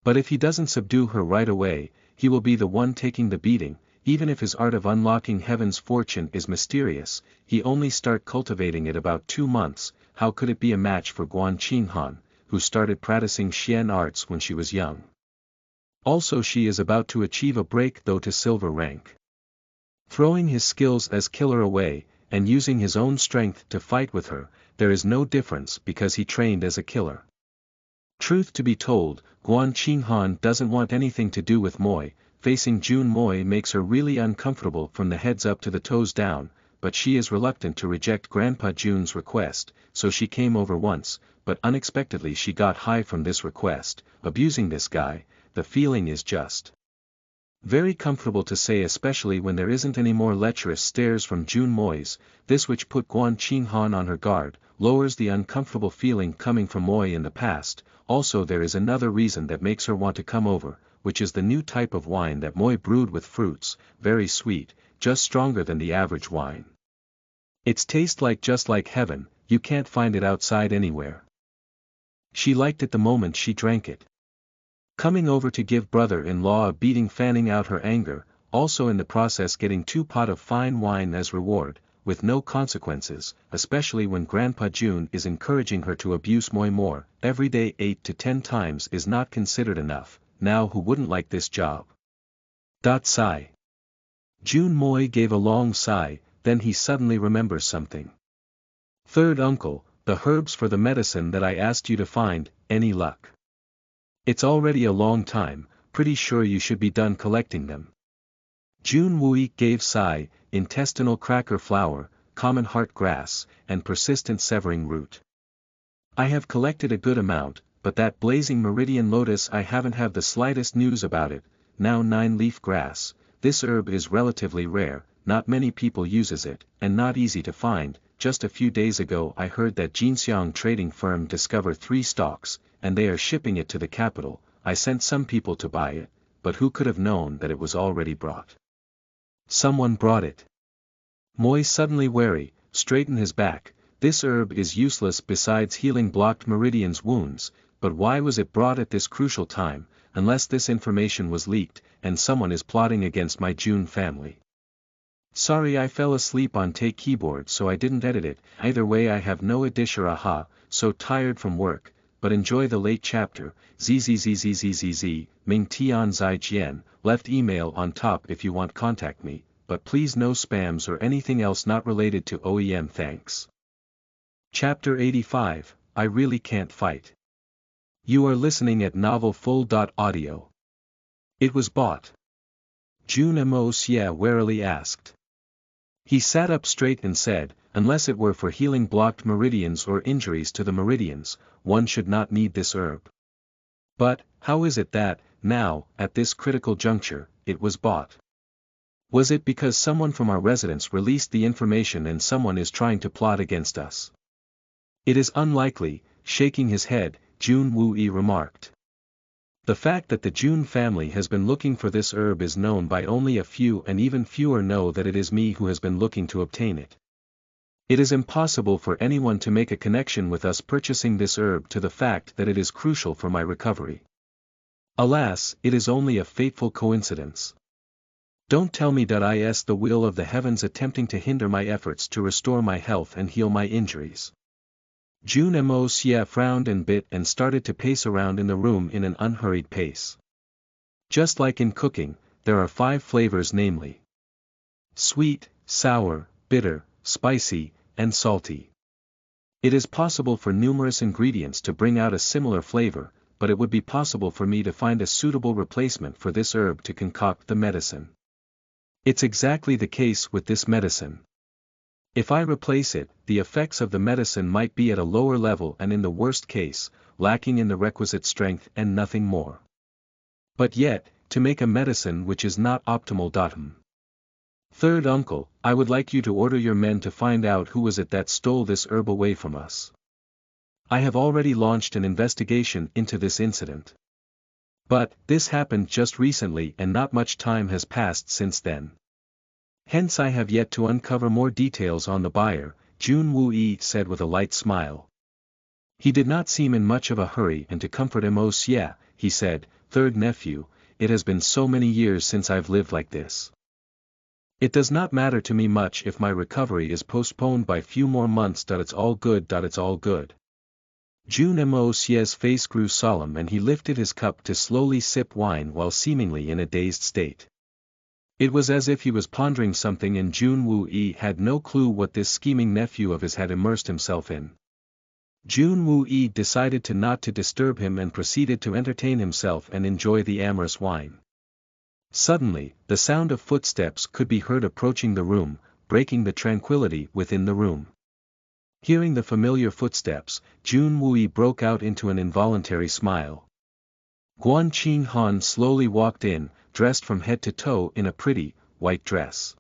But if he doesn't subdue her right away, he will be the one taking the beating. Even if his art of unlocking heaven's fortune is mysterious, he only start cultivating it about 2 months. How could it be a match for Guan Qinghan, who started practicing Xian arts when she was young? Also, she is about to achieve a breakthrough to silver rank. Throwing his skills as killer away, and using his own strength to fight with her, there is no difference because he trained as a killer. Truth to be told, Guan Qinghan doesn't want anything to do with Moi. Facing Jun Moi makes her really uncomfortable from the heads up to the toes down, but she is reluctant to reject Grandpa Jun's request, so she came over once, but unexpectedly she got high from this request. Abusing this guy, the feeling is just very comfortable to say, especially when there isn't any more lecherous stares from Jun Moi's. This, which put Guan Qinghan on her guard, lowers the uncomfortable feeling coming from Moi in the past. Also, there is another reason that makes her want to come over, which is the new type of wine that Moi brewed with fruits, very sweet, just stronger than the average wine. Its taste just like heaven, you can't find it outside anywhere. She liked it the moment she drank it. Coming over to give brother-in-law a beating, fanning out her anger, also in the process getting 2 pots of fine wine as reward, with no consequences, especially when Grandpa Jun is encouraging her to abuse Moi more. Every day 8 to 10 times is not considered enough. Now who wouldn't like this job? Sigh. Jun Moi gave a long sigh, then he suddenly remembers something. Third uncle, the herbs for the medicine that I asked you to find, any luck? It's already a long time, pretty sure you should be done collecting them. Jun Wui gave sigh, intestinal cracker flower, common heart grass, and persistent severing root. I have collected a good amount, but that blazing meridian lotus I haven't have the slightest news about it. Now 9-leaf grass, this herb is relatively rare, not many people uses it, and not easy to find. Just a few days ago I heard that Jinxiang trading firm discovered 3 stalks, and they are shipping it to the capital. I sent some people to buy it, but who could have known that it was already brought? Someone brought it. Moi suddenly wary, straightened his back. This herb is useless besides healing blocked meridian's wounds, but why was it brought at this crucial time, unless this information was leaked, and someone is plotting against my Jun family? Sorry, I fell asleep on Tay keyboard so I didn't edit it. Either way, I have no addition. So tired from work, but enjoy the late chapter. ZZZZZZZ, Ming Tian Zai Jian, left email on top if you want contact me, but please no spams or anything else not related to OEM. Thanks. Chapter 85, I Really Can't Fight. You are listening at novelfull.audio. It was bought. Jun Mo Xie warily asked. He sat up straight and said, unless it were for healing blocked meridians or injuries to the meridians, one should not need this herb. But, how is it that, now, at this critical juncture, it was bought? Was it because someone from our residence released the information and someone is trying to plot against us? It is unlikely, shaking his head, Jun Wui remarked. The fact that the Jun family has been looking for this herb is known by only a few, and even fewer know that it is me who has been looking to obtain it. It is impossible for anyone to make a connection with us purchasing this herb to the fact that it is crucial for my recovery. Alas, it is only a fateful coincidence. Don't tell me that is the will of the heavens attempting to hinder my efforts to restore my health and heal my injuries. Jun Mo Xie frowned and bit and started to pace around in the room in an unhurried pace. Just like in cooking, there are 5 flavors, namely sweet, sour, bitter, spicy, and salty. It is possible for numerous ingredients to bring out a similar flavor, but it would be possible for me to find a suitable replacement for this herb to concoct the medicine. It's exactly the case with this medicine. If I replace it, the effects of the medicine might be at a lower level and in the worst case, lacking in the requisite strength and nothing more. But yet, to make a medicine which is not optimal. Third uncle, I would like you to order your men to find out who was it that stole this herb away from us. I have already launched an investigation into this incident. But, this happened just recently and not much time has passed since then. Hence I have yet to uncover more details on the buyer, Jun Wui said with a light smile. He did not seem in much of a hurry, and to comfort Mo Xie, he said, third nephew, it has been so many years since I've lived like this. It does not matter to me much if my recovery is postponed by few more months. It's all good. It's all good. Jun Mo Sie's face grew solemn and he lifted his cup to slowly sip wine while seemingly in a dazed state. It was as if he was pondering something and Jun Wu-yi had no clue what this scheming nephew of his had immersed himself in. Jun Wu-yi decided not to disturb him and proceeded to entertain himself and enjoy the amorous wine. Suddenly, the sound of footsteps could be heard approaching the room, breaking the tranquility within the room. Hearing the familiar footsteps, Jun Wu-yi broke out into an involuntary smile. Guan Qinghan slowly walked in, dressed from head to toe in a pretty, white dress.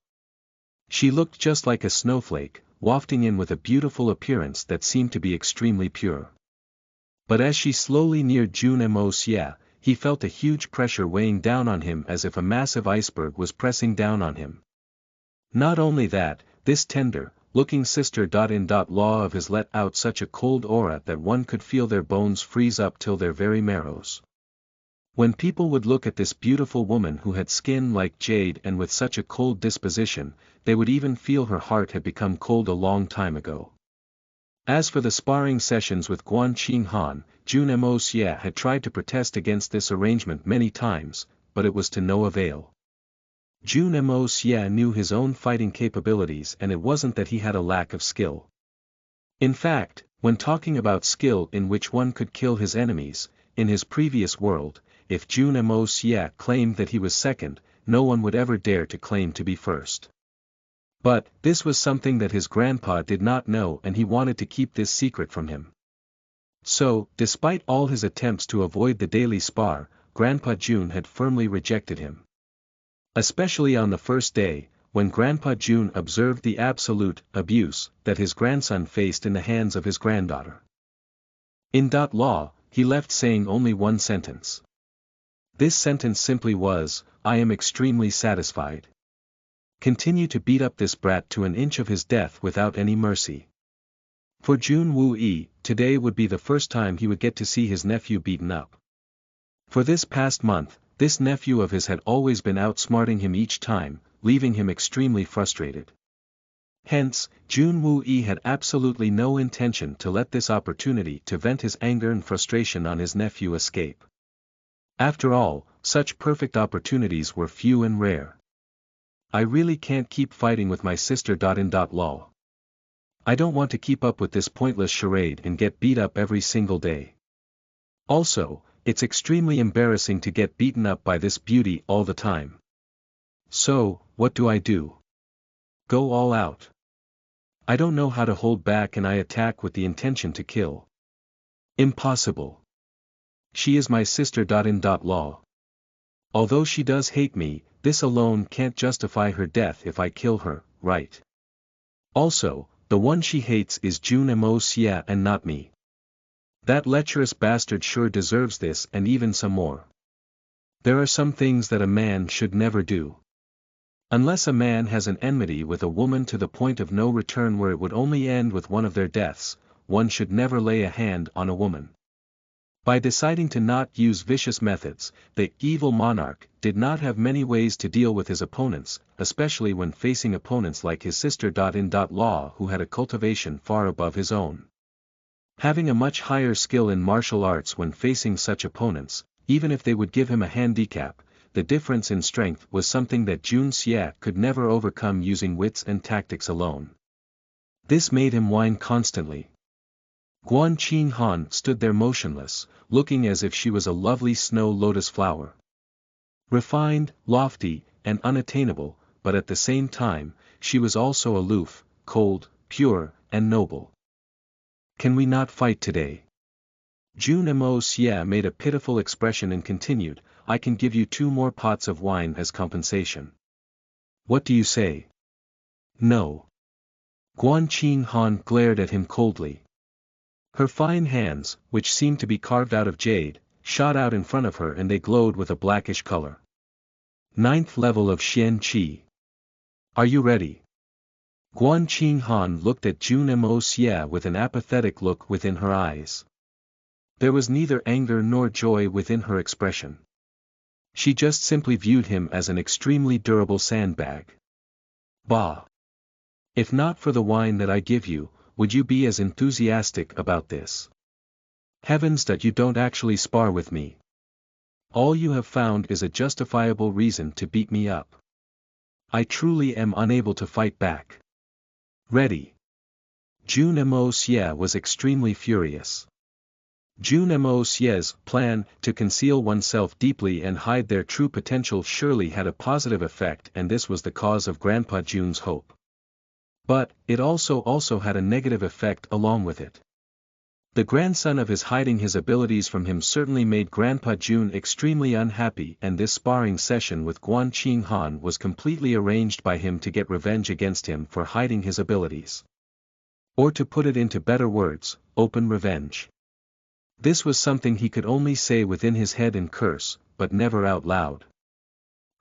She looked just like a snowflake, wafting in with a beautiful appearance that seemed to be extremely pure. But as she slowly neared Jun Mo Sie, he felt a huge pressure weighing down on him as if a massive iceberg was pressing down on him. Not only that, this tender-looking sister-in-law of his let out such a cold aura that one could feel their bones freeze up till their very marrows. When people would look at this beautiful woman who had skin like jade and with such a cold disposition, they would even feel her heart had become cold a long time ago. As for the sparring sessions with Guan Qinghan, Jun Mo Sie had tried to protest against this arrangement many times, but it was to no avail. Jun Mo Sie knew his own fighting capabilities and it wasn't that he had a lack of skill. In fact, when talking about skill in which one could kill his enemies, in his previous world, if Jun Mo Sie claimed that he was second, no one would ever dare to claim to be first. But, this was something that his grandpa did not know and he wanted to keep this secret from him. So, despite all his attempts to avoid the daily spar, Grandpa Jun had firmly rejected him. Especially on the first day, when Grandpa Jun observed the absolute abuse that his grandson faced in the hands of his granddaughter. In law, he left saying only one sentence. This sentence simply was, "I am extremely satisfied. Continue to beat up this brat to an inch of his death without any mercy." For Jun Wu-yi, today would be the first time he would get to see his nephew beaten up. For this past month, this nephew of his had always been outsmarting him each time, leaving him extremely frustrated. Hence, Jun Wu-yi had absolutely no intention to let this opportunity to vent his anger and frustration on his nephew escape. After all, such perfect opportunities were few and rare. I really can't keep fighting with my sister-in-law. I don't want to keep up with this pointless charade and get beat up every single day. Also, it's extremely embarrassing to get beaten up by this beauty all the time. So, what do? Go all out. I don't know how to hold back and I attack with the intention to kill. Impossible. She is my sister-in-law. Although she does hate me, this alone can't justify her death if I kill her, right? Also, the one she hates is Jun Mo Sie and not me. That lecherous bastard sure deserves this and even some more. There are some things that a man should never do. Unless a man has an enmity with a woman to the point of no return where it would only end with one of their deaths, one should never lay a hand on a woman. By deciding to not use vicious methods, the evil monarch did not have many ways to deal with his opponents, especially when facing opponents like his sister-in-law who had a cultivation far above his own. Having a much higher skill in martial arts when facing such opponents, even if they would give him a handicap, the difference in strength was something that Jun Sie could never overcome using wits and tactics alone. This made him whine constantly. Guan Qinghan stood there motionless, looking as if she was a lovely snow lotus flower. Refined, lofty, and unattainable, but at the same time, she was also aloof, cold, pure, and noble. Can we not fight today? Jun Mo Sie made a pitiful expression and continued, I can give you 2 more pots of wine as compensation. What do you say? No. Guan Qinghan glared at him coldly. Her fine hands, which seemed to be carved out of jade, shot out in front of her and they glowed with a blackish color. 9th level of Xian Qi. Are you ready? Guan Qinghan looked at Jun Mo Sie with an apathetic look within her eyes. There was neither anger nor joy within her expression. She just simply viewed him as an extremely durable sandbag. Bah! If not for the wine that I give you, would you be as enthusiastic about this? Heavens that you don't actually spar with me. All you have found is a justifiable reason to beat me up. I truly am unable to fight back. Ready. June Mo was extremely furious. June Mo's plan to conceal oneself deeply and hide their true potential surely had a positive effect, and this was the cause of Grandpa June's hope. But, it also had a negative effect along with it. The grandson of his hiding his abilities from him certainly made Grandpa June extremely unhappy, and this sparring session with Guan Qinghan was completely arranged by him to get revenge against him for hiding his abilities. Or to put it into better words, open revenge. This was something he could only say within his head and curse, but never out loud.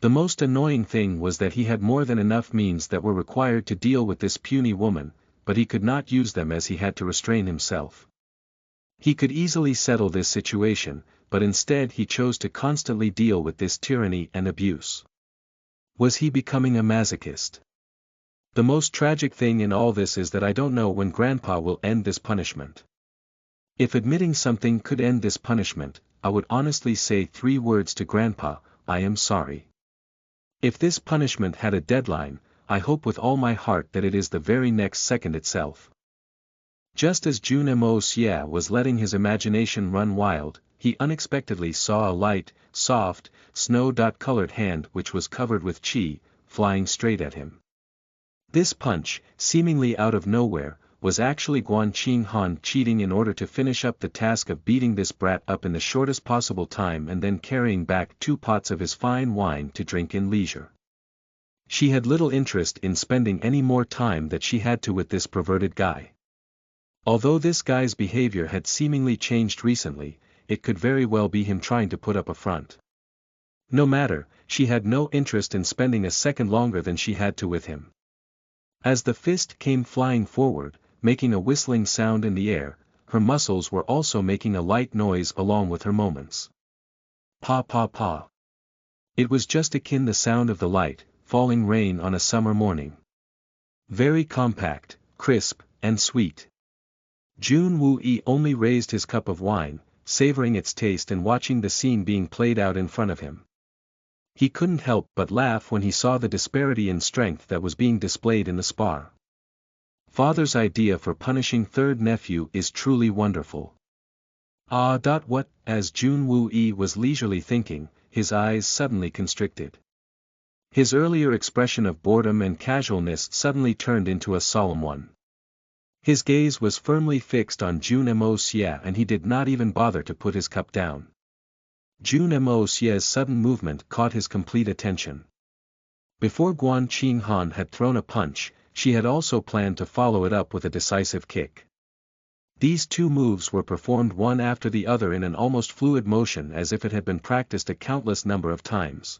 The most annoying thing was that he had more than enough means that were required to deal with this puny woman, but he could not use them as he had to restrain himself. He could easily settle this situation, but instead he chose to constantly deal with this tyranny and abuse. Was he becoming a masochist? The most tragic thing in all this is that I don't know when Grandpa will end this punishment. If admitting something could end this punishment, I would honestly say 3 words to Grandpa: I am sorry. If this punishment had a deadline, I hope with all my heart that it is the very next second itself. Just as June Mo was letting his imagination run wild, he unexpectedly saw a light, soft, snow-colored hand which was covered with chi, flying straight at him. This punch, seemingly out of nowhere, was actually Guan Qinghan cheating in order to finish up the task of beating this brat up in the shortest possible time and then carrying back 2 pots of his fine wine to drink in leisure. She had little interest in spending any more time that she had to with this perverted guy. Although this guy's behavior had seemingly changed recently, it could very well be him trying to put up a front. No matter, she had no interest in spending a second longer than she had to with him. As the fist came flying forward, making a whistling sound in the air, her muscles were also making a light noise along with her moments. Pa pa pa. It was just akin the sound of the light, falling rain on a summer morning. Very compact, crisp, and sweet. Jun Woo-yi only raised his cup of wine, savoring its taste and watching the scene being played out in front of him. He couldn't help but laugh when he saw the disparity in strength that was being displayed in the spar. Father's idea for punishing third nephew is truly wonderful. What? As Jun Woo-yi was leisurely thinking, his eyes suddenly constricted. His earlier expression of boredom and casualness suddenly turned into a solemn one. His gaze was firmly fixed on Jun Mo and he did not even bother to put his cup down. Jun Mo's sudden movement caught his complete attention. Before Guan Qinghan had thrown a punch, she had also planned to follow it up with a decisive kick. These 2 moves were performed one after the other in an almost fluid motion as if it had been practiced a countless number of times.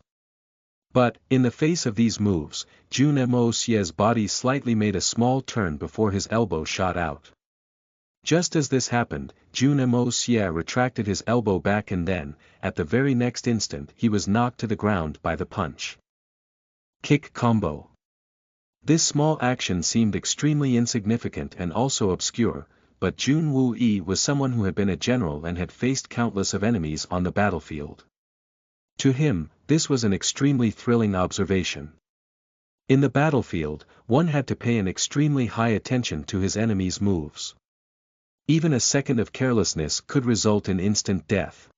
But, in the face of these moves, Jun Mo's body slightly made a small turn before his elbow shot out. Just as this happened, Jun Mo retracted his elbow back and then, at the very next instant, he was knocked to the ground by the punch. Kick combo. This small action seemed extremely insignificant and also obscure, but Jun Woo-yi was someone who had been a general and had faced countless of enemies on the battlefield. To him, this was an extremely thrilling observation. In the battlefield, one had to pay an extremely high attention to his enemy's moves. Even a second of carelessness could result in instant death.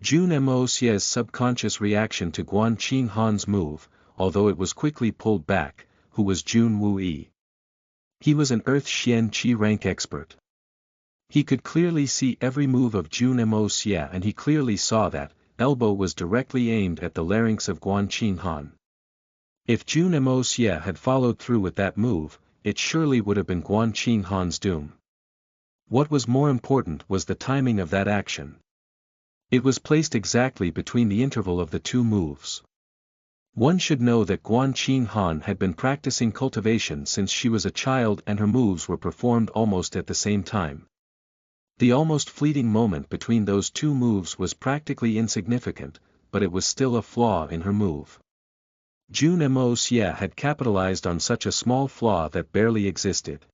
Jun Mo's subconscious reaction to Guan Qinghan's move, although it was quickly pulled back, who was Jun Woo-yi. He was an Earth Xian Qi rank expert. He could clearly see every move of Jun Mo and he clearly saw that elbow was directly aimed at the larynx of Guan Qinghan. If Jun Mo had followed through with that move, it surely would have been Guan Qinghan's doom. What was more important was the timing of that action. It was placed exactly between the interval of the 2 moves. One should know that Guan Qinghan had been practicing cultivation since she was a child and her moves were performed almost at the same time. The almost fleeting moment between those 2 moves was practically insignificant, but it was still a flaw in her move. Jun Mo Xie had capitalized on such a small flaw that barely existed.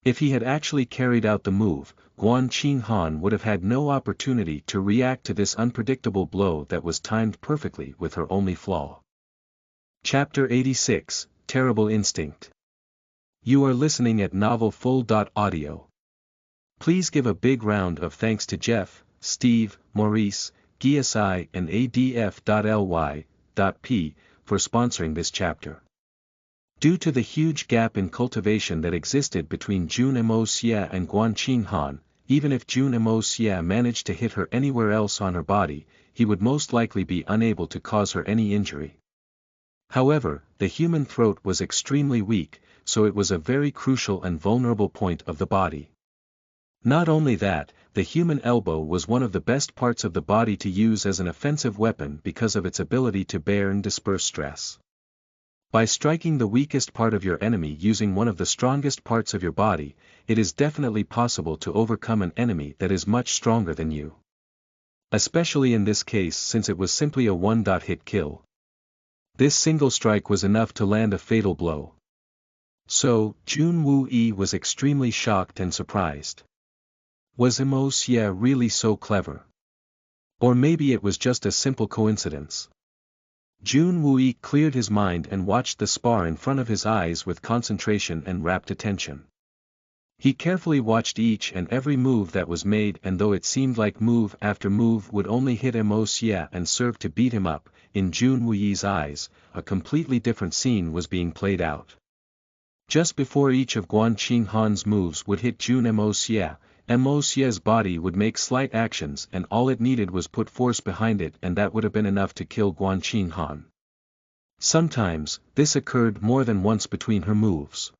If he had actually carried out the move, Guan Qinghan would have had no opportunity to react to this unpredictable blow that was timed perfectly with her only flaw. Chapter 86, Terrible Instinct. You are listening at novelfull.audio. Please give a big round of thanks to Jeff, Steve, Maurice, GSI and ADF.ly.p for sponsoring this chapter. Due to the huge gap in cultivation that existed between Jun Mo Xie and Guan Qinghan, even if Jun Mo Xie managed to hit her anywhere else on her body, he would most likely be unable to cause her any injury. However, the human throat was extremely weak, so it was a very crucial and vulnerable point of the body. Not only that, the human elbow was one of the best parts of the body to use as an offensive weapon because of its ability to bear and disperse stress. By striking the weakest part of your enemy using one of the strongest parts of your body, it is definitely possible to overcome an enemy that is much stronger than you. Especially in this case since it was simply a one-hit kill. This single strike was enough to land a fatal blow. So, Jun Wu-yi was extremely shocked and surprised. Was Mo Xie really so clever? Or maybe it was just a simple coincidence. Jun Wu-yi cleared his mind and watched the spar in front of his eyes with concentration and rapt attention. He carefully watched each and every move that was made, and though it seemed like move after move would only hit Mo Xie and serve to beat him up, in Jun Wu-yi's eyes, a completely different scene was being played out. Just before each of Guan Qinghan's moves would hit Jun Mo Xie, Mo Xie's body would make slight actions and all it needed was put force behind it, and that would have been enough to kill Guan Qinghan. Sometimes, this occurred more than once between her moves.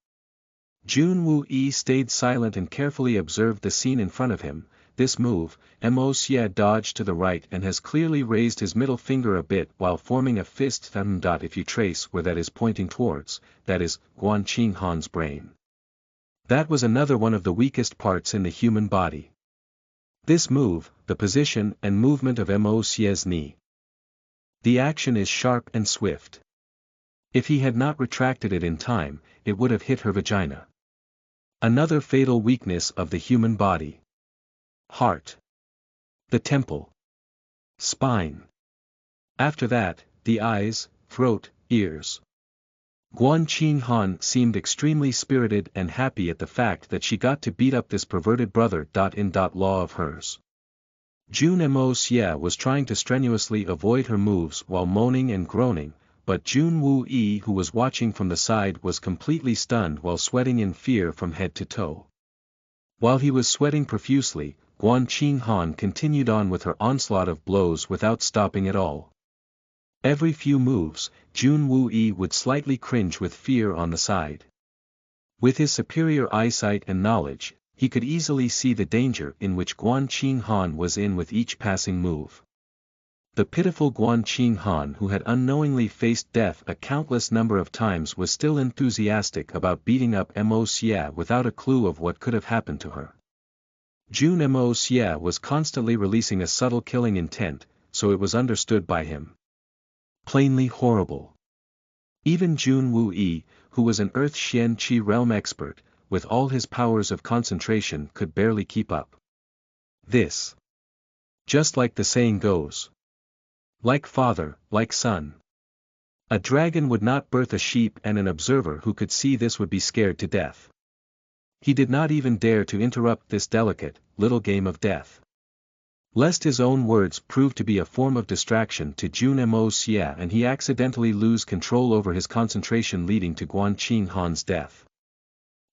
Jun Wu-yi stayed silent and carefully observed the scene in front of him. This move, Mo Xie dodged to the right and has clearly raised his middle finger a bit while forming a fist. If you trace where that is pointing towards, that is, Guan Qinghan's brain. That was another one of the weakest parts in the human body. This move, the position and movement of Mo Xie's knee. The action is sharp and swift. If he had not retracted it in time, it would have hit her vagina. Another fatal weakness of the human body. Heart. The temple. Spine. After that, the eyes, throat, ears. Guan Qinghan seemed extremely spirited and happy at the fact that she got to beat up this perverted brother-in-law of hers. Jun Mo Xie was trying to strenuously avoid her moves while moaning and groaning, but Jun Wu-yi, who was watching from the side, was completely stunned while sweating in fear from head to toe. While he was sweating profusely, Guan Qinghan continued on with her onslaught of blows without stopping at all. Every few moves, Jun Wu-yi would slightly cringe with fear on the side. With his superior eyesight and knowledge, he could easily see the danger in which Guan Qinghan was in with each passing move. The pitiful Guan Qinghan, who had unknowingly faced death a countless number of times, was still enthusiastic about beating up Mo Xie without a clue of what could have happened to her. Jun Mo Xie was constantly releasing a subtle killing intent, so it was understood by him. Plainly horrible. Even Jun Wu-yi, who was an Earth Xian Qi realm expert, with all his powers of concentration could barely keep up. This. Just like the saying goes. Like father, like son. A dragon would not birth a sheep, and an observer who could see this would be scared to death. He did not even dare to interrupt this delicate, little game of death. Lest his own words prove to be a form of distraction to Jun Mo Xie and he accidentally lose control over his concentration, leading to Guan Qinghan's death.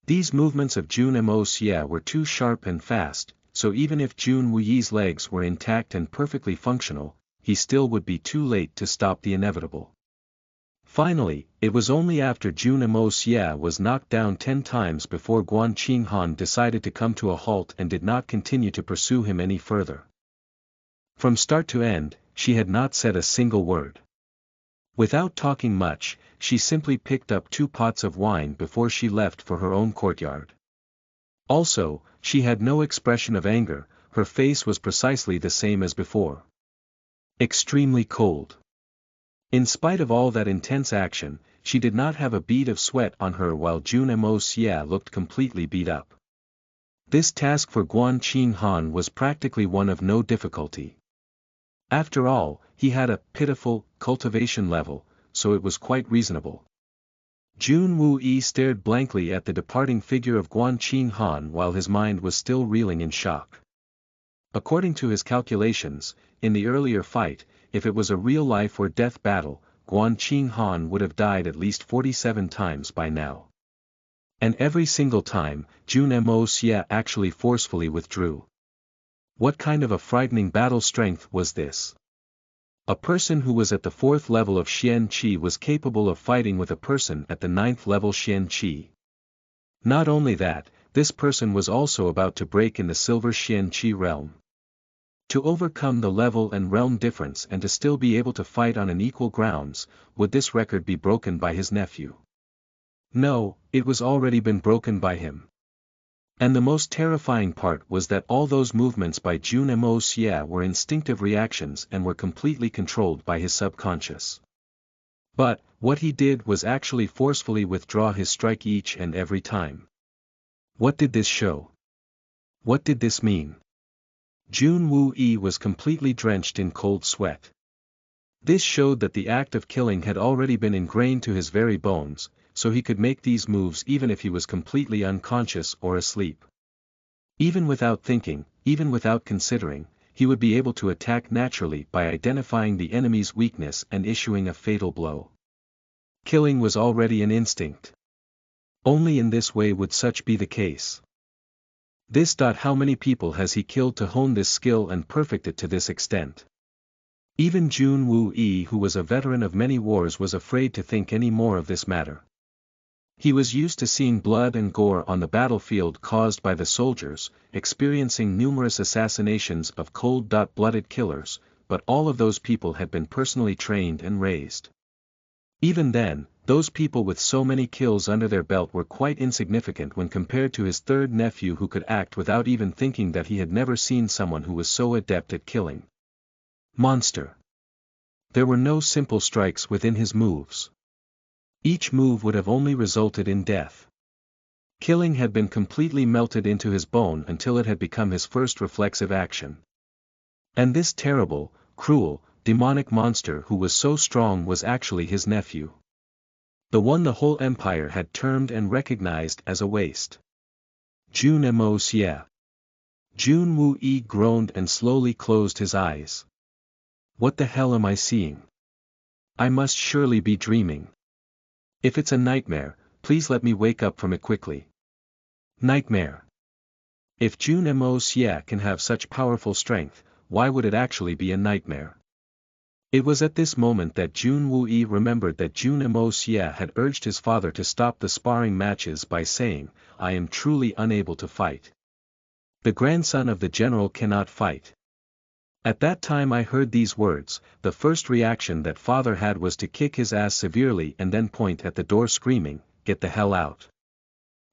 These movements of Jun Mo Xie were too sharp and fast, so even if Jun Wu-yi's legs were intact and perfectly functional, he still would be too late to stop the inevitable. Finally, it was only after Jun Mo Xie was knocked down 10 times before Guan Qinghan decided to come to a halt and did not continue to pursue him any further. From start to end, she had not said a single word. Without talking much, she simply picked up 2 pots of wine before she left for her own courtyard. Also, she had no expression of anger, her face was precisely the same as before. Extremely cold. In spite of all that intense action, she did not have a bead of sweat on her while Jun Mo Xia looked completely beat up. This task for Guan Qing Han was practically one of no difficulty. After all, he had a pitiful cultivation level, so it was quite reasonable. Jun Wu Yi stared blankly at the departing figure of Guan Qing Han while his mind was still reeling in shock. According to his calculations, in the earlier fight, if it was a real life or death battle, Guan Qing Han would have died at least 47 times by now. And every single time, Jun Mo Xia actually forcefully withdrew. What kind of a frightening battle strength was this? A person who was at the 4th level of Xian Qi was capable of fighting with a person at the 9th level Xian Qi. Not only that, this person was also about to break in the silver Xian Qi realm. To overcome the level and realm difference and to still be able to fight on an equal grounds, would this record be broken by his nephew? No, it was already been broken by him. And the most terrifying part was that all those movements by Jun Mo Xia were instinctive reactions and were completely controlled by his subconscious. But, what he did was actually forcefully withdraw his strike each and every time. What did this show? What did this mean? Jun Wu Yi was completely drenched in cold sweat. This showed that the act of killing had already been ingrained to his very bones, so he could make these moves even if he was completely unconscious or asleep. Even without thinking, even without considering, he would be able to attack naturally by identifying the enemy's weakness and issuing a fatal blow. Killing was already an instinct. Only in this way would such be the case. How many people has he killed to hone this skill and perfect it to this extent? Even Jun Wu Yi, who was a veteran of many wars, was afraid to think any more of this matter. He was used to seeing blood and gore on the battlefield caused by the soldiers, experiencing numerous assassinations of cold-blooded killers, but all of those people had been personally trained and raised. Even then, those people with so many kills under their belt were quite insignificant when compared to his third nephew who could act without even thinking that he had never seen someone who was so adept at killing. Monster. There were no simple strikes within his moves. Each move would have only resulted in death. Killing had been completely melted into his bone until it had become his first reflexive action. And this terrible, cruel, demonic monster who was so strong was actually his nephew. The one the whole empire had termed and recognized as a waste. Jun Mo Xia. Jun Wu Yi groaned and slowly closed his eyes. What the hell am I seeing? I must surely be dreaming. If it's a nightmare, please let me wake up from it quickly. Nightmare. If Jun Mo Xia can have such powerful strength, why would it actually be a nightmare? It was at this moment that Jun Wu Yi remembered that Jun Mo Xia had urged his father to stop the sparring matches by saying, "I am truly unable to fight. The grandson of the general cannot fight." At that time I heard these words, the first reaction that father had was to kick his ass severely and then point at the door screaming, "Get the hell out."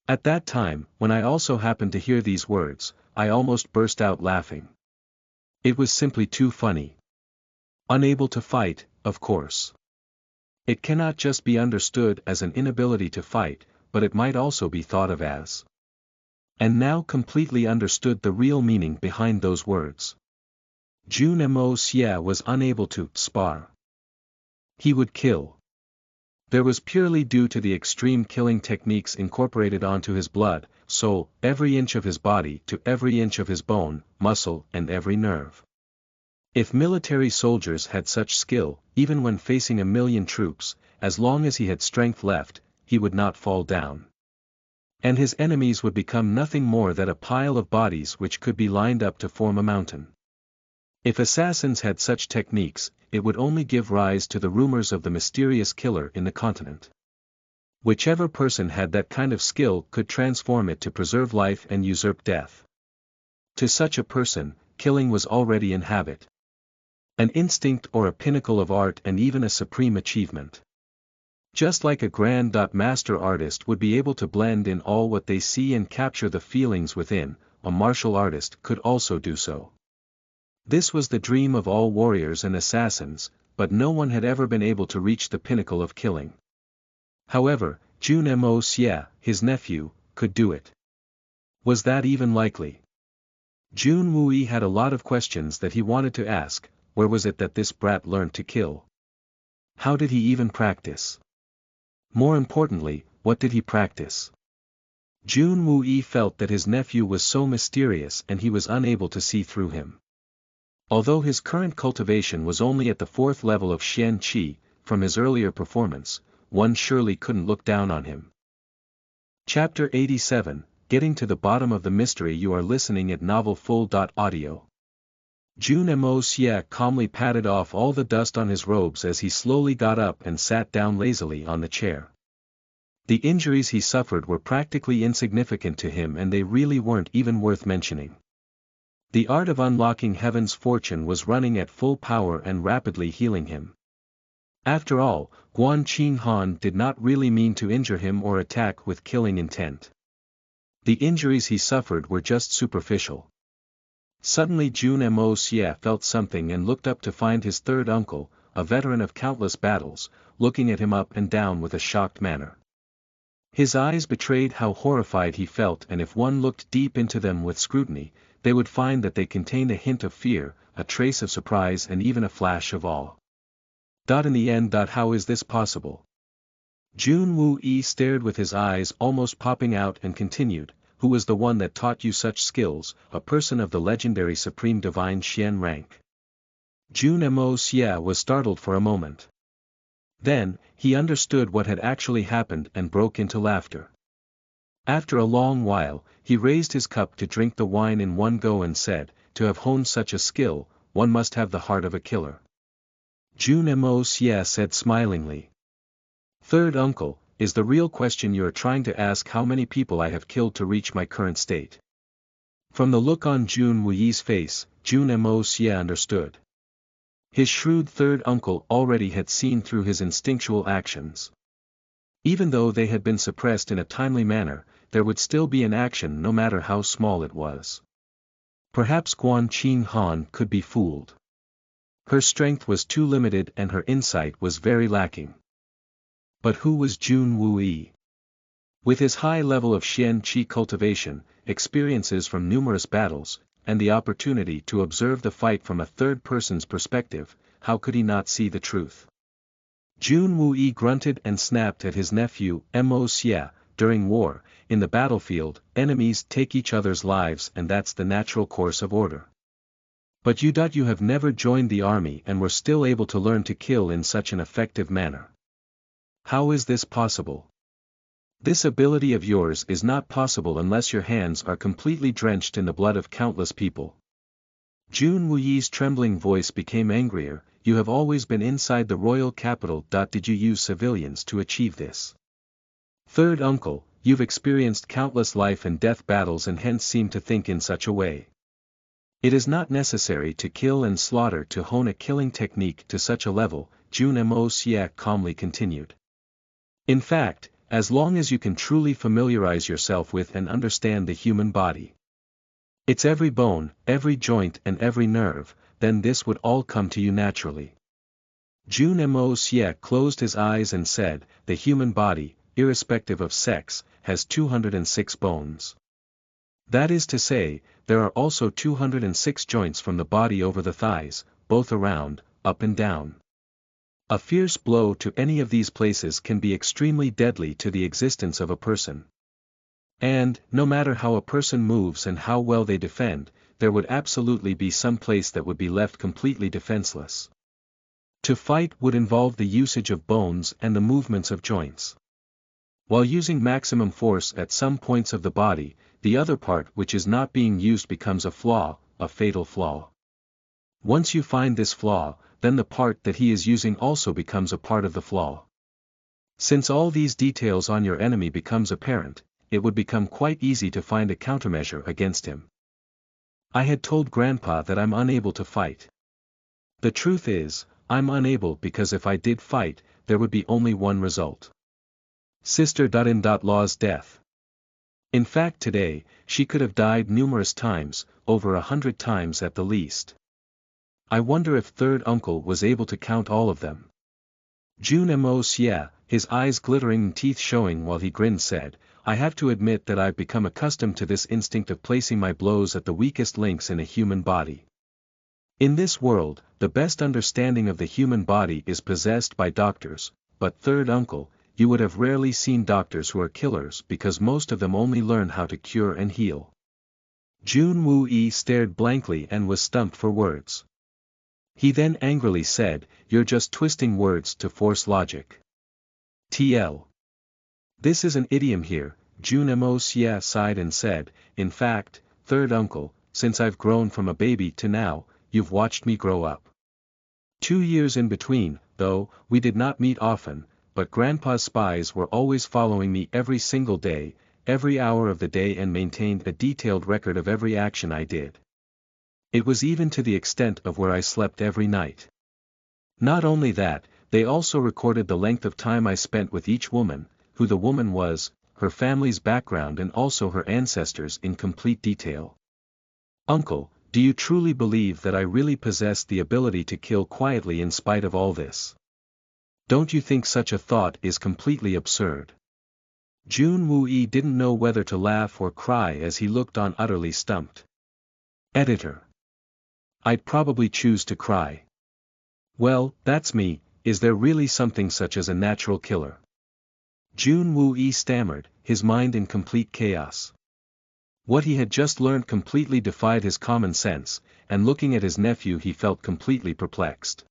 At that time, when I also happened to hear these words, I almost burst out laughing. It was simply too funny. Unable to fight, of course. It cannot just be understood as an inability to fight, but it might also be thought of as. And now completely understood the real meaning behind those words. Jun Mo Xia was unable to spar. He would kill. There was purely due to the extreme killing techniques incorporated onto his blood, soul, every inch of his body to every inch of his bone, muscle and every nerve. If military soldiers had such skill, even when facing 1,000,000 troops, as long as he had strength left, he would not fall down. And his enemies would become nothing more than a pile of bodies which could be lined up to form a mountain. If assassins had such techniques, it would only give rise to the rumors of the mysterious killer in the continent. Whichever person had that kind of skill could transform it to preserve life and usurp death. To such a person, killing was already in habit. An instinct or a pinnacle of art and even a supreme achievement. Just like a grand master artist would be able to blend in all what they see and capture the feelings within, a martial artist could also do so. This was the dream of all warriors and assassins, but no one had ever been able to reach the pinnacle of killing. However, Jun Mo Xie, his nephew, could do it. Was that even likely? Jun Wui had a lot of questions that he wanted to ask. Where was it that this brat learned to kill? How did he even practice? More importantly, what did he practice? Jun Wui felt that his nephew was so mysterious and he was unable to see through him. Although his current cultivation was only at the 4th level of Xian Qi, from his earlier performance, one surely couldn't look down on him. Chapter 87, Getting to the Bottom of the Mystery. You are listening at novelfull.audio. Jun Mo Xie calmly patted off all the dust on his robes as he slowly got up and sat down lazily on the chair. The injuries he suffered were practically insignificant to him and they really weren't even worth mentioning. The art of unlocking heaven's fortune was running at full power and rapidly healing him. After all, Guan Qinghan did not really mean to injure him or attack with killing intent. The injuries he suffered were just superficial. Suddenly Jun Mo Xie felt something and looked up to find his third uncle, a veteran of countless battles, looking at him up and down with a shocked manner. His eyes betrayed how horrified he felt, and if one looked deep into them with scrutiny, they would find that they contained a hint of fear, a trace of surprise and even a flash of awe. In the end, how is this possible? Jun Wui stared with his eyes almost popping out and continued, who was the one that taught you such skills? A person of the legendary Supreme Divine Xian rank. Jun Mo Xie was startled for a moment. Then, he understood what had actually happened and broke into laughter. After a long while, he raised his cup to drink the wine in one go and said, to have honed such a skill, one must have the heart of a killer. Jun Mo Xie said smilingly. Third uncle, is the real question you are trying to ask how many people I have killed to reach my current state? From the look on Jun Wuyi's face, Jun Mo Xie understood. His shrewd third uncle already had seen through his instinctual actions. Even though they had been suppressed in a timely manner, there would still be an action no matter how small it was. Perhaps Guan Qinghan could be fooled. Her strength was too limited and her insight was very lacking. But who was Jun Wui? With his high level of Xian Qi cultivation, experiences from numerous battles, and the opportunity to observe the fight from a third person's perspective, how could he not see the truth? Jun Wui grunted and snapped at his nephew, Mo Xie. During war, in the battlefield, enemies take each other's lives and that's the natural course of order. But you have never joined the army and were still able to learn to kill in such an effective manner. How is this possible? This ability of yours is not possible unless your hands are completely drenched in the blood of countless people. Jun Wuyi's trembling voice became angrier. You have always been inside the royal capital. Did you use civilians to achieve this? Third uncle, you've experienced countless life and death battles and hence seem to think in such a way. It is not necessary to kill and slaughter to hone a killing technique to such a level, Jun Mo Xie calmly continued. In fact, as long as you can truly familiarize yourself with and understand the human body, its every bone, every joint and every nerve, then this would all come to you naturally. Jun Mo Xie closed his eyes and said, the human body, irrespective of sex, has 206 bones. That is to say, there are also 206 joints from the body over the thighs, both around, up and down. A fierce blow to any of these places can be extremely deadly to the existence of a person. And, no matter how a person moves and how well they defend, there would absolutely be some place that would be left completely defenseless. To fight would involve the usage of bones and the movements of joints. While using maximum force at some points of the body, the other part which is not being used becomes a flaw, a fatal flaw. Once you find this flaw, then the part that he is using also becomes a part of the flaw. Since all these details on your enemy becomes apparent, it would become quite easy to find a countermeasure against him. I had told Grandpa that I'm unable to fight. The truth is, I'm unable because if I did fight, there would be only one result. Sister.in.law's death. In fact today, she could have died numerous times, over 100 times at the least. I wonder if third uncle was able to count all of them. June Mos, yeah, his eyes glittering and teeth showing while he grinned said, I have to admit that I've become accustomed to this instinct of placing my blows at the weakest links in a human body. In this world, the best understanding of the human body is possessed by doctors, but third uncle, you would have rarely seen doctors who are killers because most of them only learn how to cure and heal. Jun Woo-yi stared blankly and was stumped for words. He then angrily said, you're just twisting words to force logic. TL. This is an idiom here, Jun Mos sighed and said, in fact, third uncle, since I've grown from a baby to now, you've watched me grow up. 2 years in between, though, we did not meet often, but Grandpa's spies were always following me every single day, every hour of the day and maintained a detailed record of every action I did. It was even to the extent of where I slept every night. Not only that, they also recorded the length of time I spent with each woman, who the woman was, her family's background and also her ancestors in complete detail. Uncle, do you truly believe that I really possess the ability to kill quietly in spite of all this? Don't you think such a thought is completely absurd? Jun Woo-yi didn't know whether to laugh or cry as he looked on utterly stumped. Editor. I'd probably choose to cry. Well, that's me, is there really something such as a natural killer? Jun Woo-yi stammered, his mind in complete chaos. What he had just learned completely defied his common sense, and looking at his nephew he felt completely perplexed.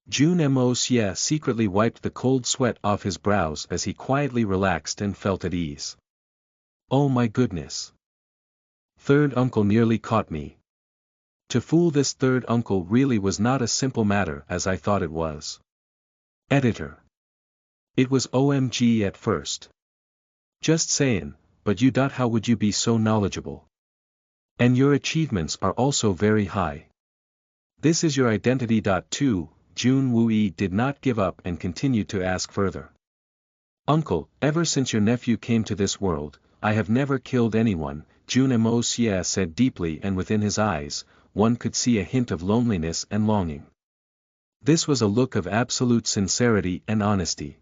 Jun Mos secretly wiped the cold sweat off his brows as he quietly relaxed and felt at ease. Oh my goodness! Third uncle nearly caught me. To fool this third uncle really was not a simple matter as I thought it was. Editor. It was OMG at first. Just sayin', but how would you be so knowledgeable? And your achievements are also very high. This is your identity. 2. Jun Woo-yi did not give up and continued to ask further. Uncle, ever since your nephew came to this world, I have never killed anyone, Jun Mos said deeply, and within his eyes, one could see a hint of loneliness and longing. This was a look of absolute sincerity and honesty.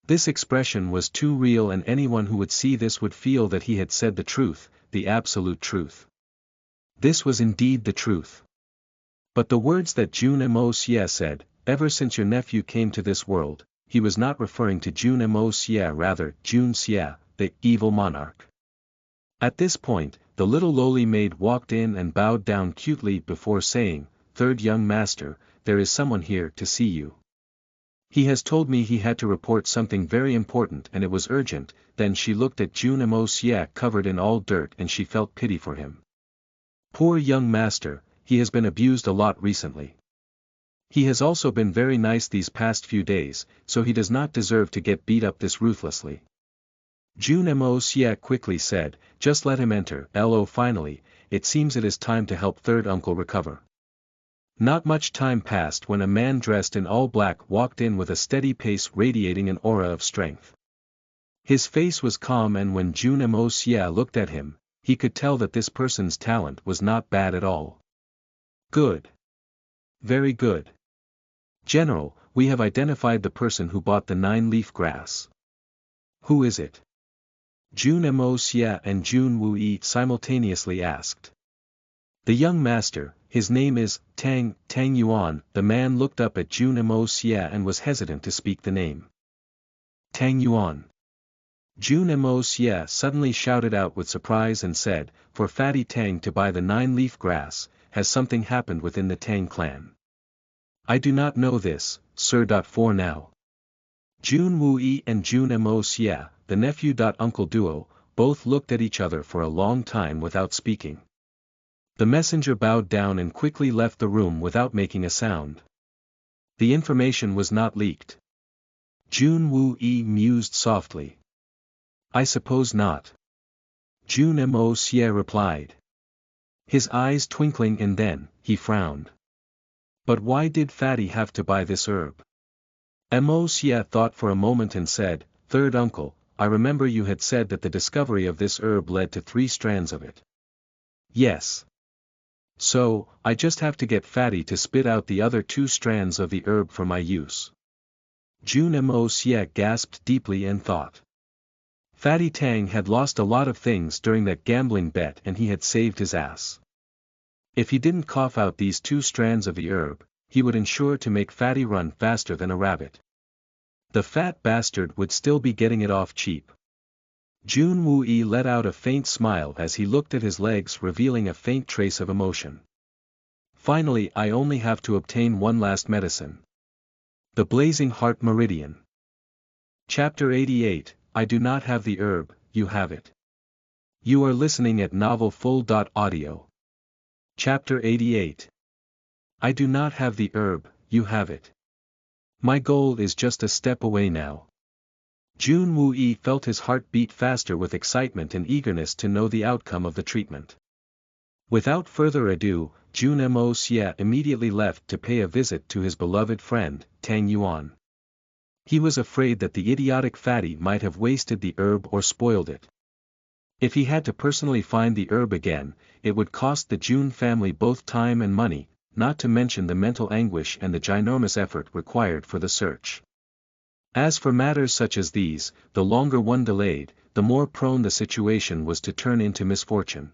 This expression was too real, and anyone who would see this would feel that he had said the truth, the absolute truth. This was indeed the truth. But the words that Jun Mos said, ever since your nephew came to this world, he was not referring to Jun Mos rather Jun Xia, the evil monarch. At this point, the little lowly maid walked in and bowed down cutely before saying, Third young master, there is someone here to see you. He has told me he had to report something very important and it was urgent. Then she looked at Jun Mos covered in all dirt and she felt pity for him. Poor young master, he has been abused a lot recently. He has also been very nice these past few days, so he does not deserve to get beat up this ruthlessly. Jun Mos quickly said, just let him enter. Finally, it seems it is time to help third uncle recover. Not much time passed when a man dressed in all black walked in with a steady pace radiating an aura of strength. His face was calm, and when Jun Mos looked at him, he could tell that this person's talent was not bad at all. Good. Very good. General, we have identified the person who bought the 9-leaf grass. Who is it? Jun Mos and Jun Woo-yi simultaneously asked. The young master, his name is Tang Yuan. The man looked up at Jun Mos and was hesitant to speak the name. Tang Yuan. Jun Mos suddenly shouted out with surprise and said, for Fatty Tang to buy the 9-leaf grass, has something happened within the Tang clan? I do not know this, sir. For now. Jun Woo-yi and Jun Mos, the nephew-uncle duo, both looked at each other for a long time without speaking. The messenger bowed down and quickly left the room without making a sound. The information was not leaked. Jun Woo-yi mused softly. I suppose not. Jun Mos replied. His eyes twinkling, and then, he frowned. But why did Fatty have to buy this herb? Mos thought for a moment and said, Third uncle, I remember you had said that the discovery of this herb led to 3 strands of it. Yes. So, I just have to get Fatty to spit out the other 2 strands of the herb for my use. Jun Mo Siek gasped deeply and thought. Fatty Tang had lost a lot of things during that gambling bet and he had saved his ass. If he didn't cough out these 2 strands of the herb, he would ensure to make Fatty run faster than a rabbit. The fat bastard would still be getting it off cheap. Jun Woo-yi let out a faint smile as he looked at his legs, revealing a faint trace of emotion. Finally, I only have to obtain one last medicine. The Blazing Heart Meridian. Chapter 88, I do not have the herb, you have it. You are listening at novelfull.audio. Chapter 88. I do not have the herb, you have it. My goal is just a step away now. Jun Woo-yi felt his heart beat faster with excitement and eagerness to know the outcome of the treatment. Without further ado, Jun Mo Xie immediately left to pay a visit to his beloved friend, Tang Yuan. He was afraid that the idiotic Fatty might have wasted the herb or spoiled it. If he had to personally find the herb again, it would cost the Jun family both time and money, not to mention the mental anguish and the ginormous effort required for the search. As for matters such as these, the longer one delayed, the more prone the situation was to turn into misfortune.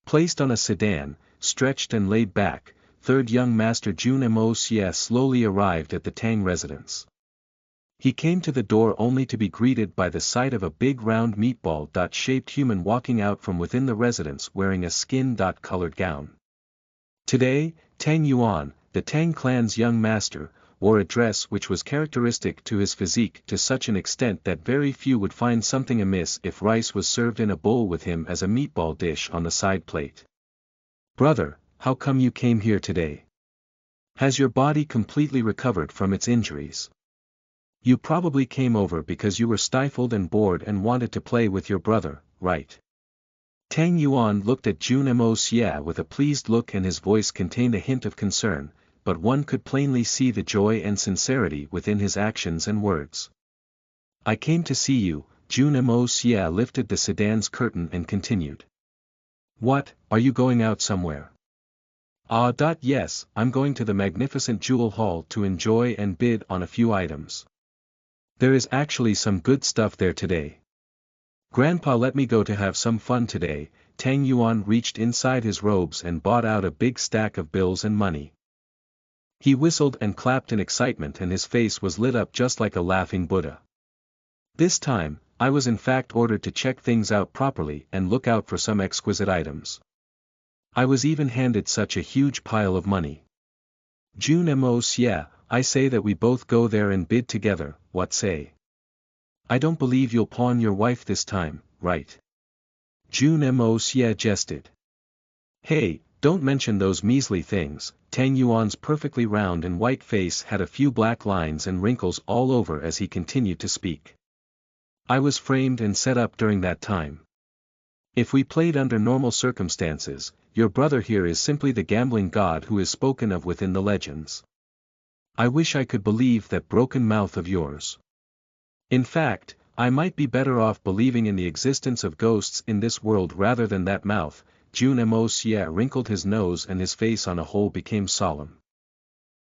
Placed on a sedan, stretched and laid back, third young master Jun Mo Xie slowly arrived at the Tang residence. He came to the door only to be greeted by the sight of a big round meatball-shaped human walking out from within the residence wearing a skin-colored gown. Today, Tang Yuan, the Tang clan's young master, wore a dress which was characteristic to his physique to such an extent that very few would find something amiss if rice was served in a bowl with him as a meatball dish on the side plate. Brother, how come you came here today? Has your body completely recovered from its injuries? You probably came over because you were stifled and bored and wanted to play with your brother, right? Tang Yuan looked at Jun Mo Xie with a pleased look and his voice contained a hint of concern, but one could plainly see the joy and sincerity within his actions and words. I came to see you, Jun Mo Xie lifted the sedan's curtain and continued. What, are you going out somewhere? Yes, I'm going to the magnificent jewel hall to enjoy and bid on a few items. There is actually some good stuff there today. Grandpa let me go to have some fun today. Tang Yuan reached inside his robes and bought out a big stack of bills and money. He whistled and clapped in excitement and his face was lit up just like a laughing Buddha. This time, I was in fact ordered to check things out properly and look out for some exquisite items. I was even handed such a huge pile of money. Jun Mo Xie, I say that we both go there and bid together, what say? I don't believe you'll pawn your wife this time, right? Jun Mo Xie jested. Hey, don't mention those measly things. Tang Yuan's perfectly round and white face had a few black lines and wrinkles all over as he continued to speak. I was framed and set up during that time. If we played under normal circumstances, your brother here is simply the gambling god who is spoken of within the legends. I wish I could believe that broken mouth of yours. In fact, I might be better off believing in the existence of ghosts in this world rather than that mouth. Jun Mo Xie wrinkled his nose and his face on a whole became solemn.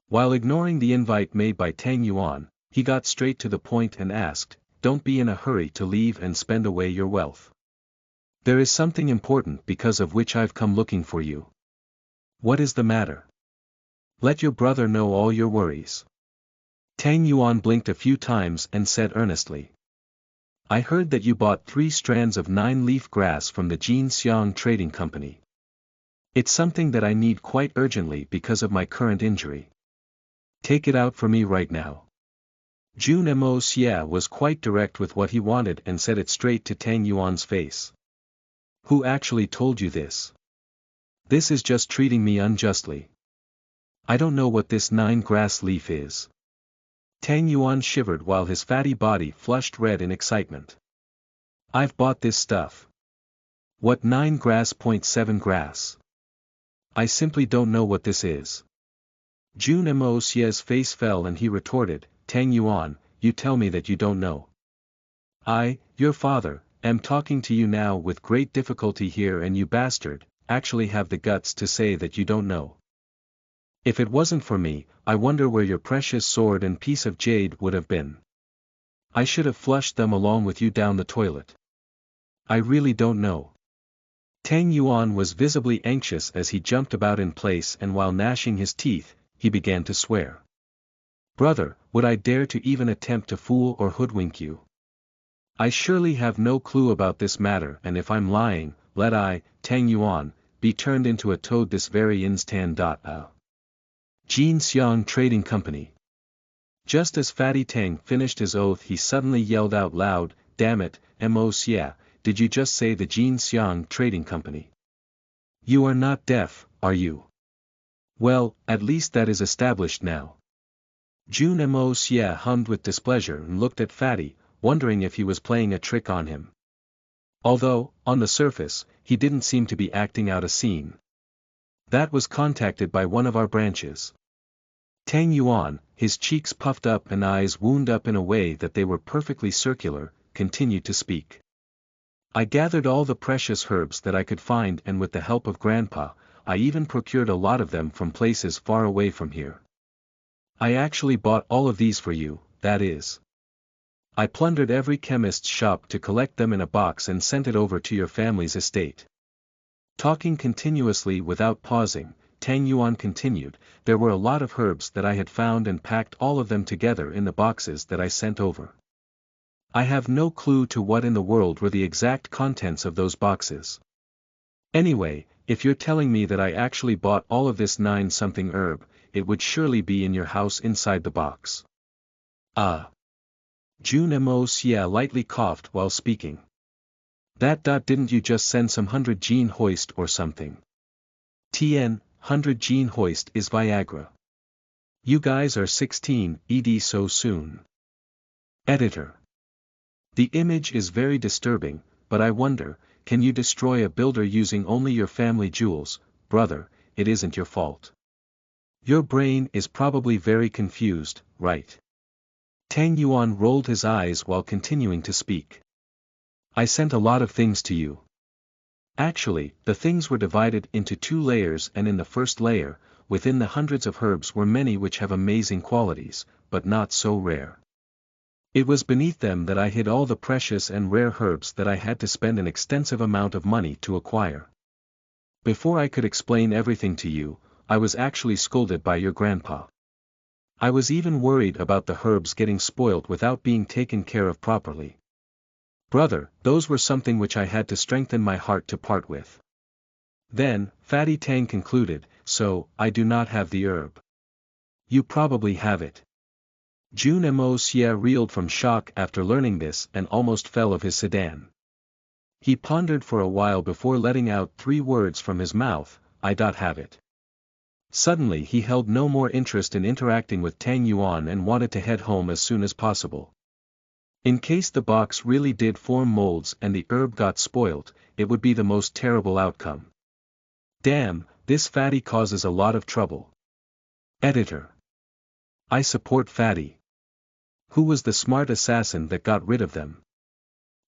While ignoring the invite made by Tang Yuan, he got straight to the point and asked, don't be in a hurry to leave and spend away your wealth. There is something important because of which I've come looking for you. What is the matter? Let your brother know all your worries. Tang Yuan blinked a few times and said earnestly. I heard that you bought 3 strands of 9-leaf grass from the Jin Xiang Trading Company. It's something that I need quite urgently because of my current injury. Take it out for me right now. Jun Mo Xie was quite direct with what he wanted and said it straight to Tang Yuan's face. Who actually told you this? This is just treating me unjustly. I don't know what this 9 grass leaf is. Tang Yuan shivered while his fatty body flushed red in excitement. I've bought this stuff. What 9 grass .7 grass? I simply don't know what this is. Jun Mo Xie's face fell and he retorted, Tang Yuan, you tell me that you don't know. I, your father, am talking to you now with great difficulty here and you bastard, actually have the guts to say that you don't know. If it wasn't for me, I wonder where your precious sword and piece of jade would have been. I should have flushed them along with you down the toilet. I really don't know. Tang Yuan was visibly anxious as he jumped about in place, and while gnashing his teeth, he began to swear. Brother, would I dare to even attempt to fool or hoodwink you? I surely have no clue about this matter, and if I'm lying, let I, Tang Yuan, be turned into a toad this very instant. Jin Xiang Trading Company. Just as Fatty Tang finished his oath, he suddenly yelled out loud, "Damn it, Mos, yeah, did you just say the Jin Xiang Trading Company? You are not deaf, are you? Well, at least that is established now." Jun Mos hummed with displeasure and looked at Fatty, wondering if he was playing a trick on him. Although, on the surface, he didn't seem to be acting out a scene. That was contacted by one of our branches. Tang Yuan, his cheeks puffed up and eyes wound up in a way that they were perfectly circular, continued to speak. I gathered all the precious herbs that I could find, and with the help of Grandpa, I even procured a lot of them from places far away from here. I actually bought all of these for you, that is. I plundered every chemist's shop to collect them in a box and sent it over to your family's estate. Talking continuously without pausing, Tang Yuan continued, there were a lot of herbs that I had found and packed all of them together in the boxes that I sent over. I have no clue to what in the world were the exact contents of those boxes. Anyway, if you're telling me that I actually bought all of this 9-something herb, it would surely be in your house inside the box. Jun Mos lightly coughed while speaking. Didn't you just send some 100 gene hoist or something? TN, 100 gene hoist is Viagra. You guys are 16, ed so soon. Editor. The image is very disturbing, but I wonder, can you destroy a builder using only your family jewels? Brother, it isn't your fault. Your brain is probably very confused, right? Tang Yuan rolled his eyes while continuing to speak. I sent a lot of things to you. Actually, the things were divided into 2 layers, and in the first layer, within the hundreds of herbs were many which have amazing qualities, but not so rare. It was beneath them that I hid all the precious and rare herbs that I had to spend an extensive amount of money to acquire. Before I could explain everything to you, I was actually scolded by your grandpa. I was even worried about the herbs getting spoilt without being taken care of properly. Brother, those were something which I had to strengthen my heart to part with. Then, Fatty Tang concluded, so, I do not have the herb. You probably have it. Jun Mos reeled from shock after learning this and almost fell of his sedan. He pondered for a while before letting out 3 words from his mouth, I have it. Suddenly he held no more interest in interacting with Tang Yuan and wanted to head home as soon as possible. In case the box really did form molds and the herb got spoilt, it would be the most terrible outcome. Damn, this Fatty causes a lot of trouble. Editor. I support Fatty. Who was the smart assassin that got rid of them?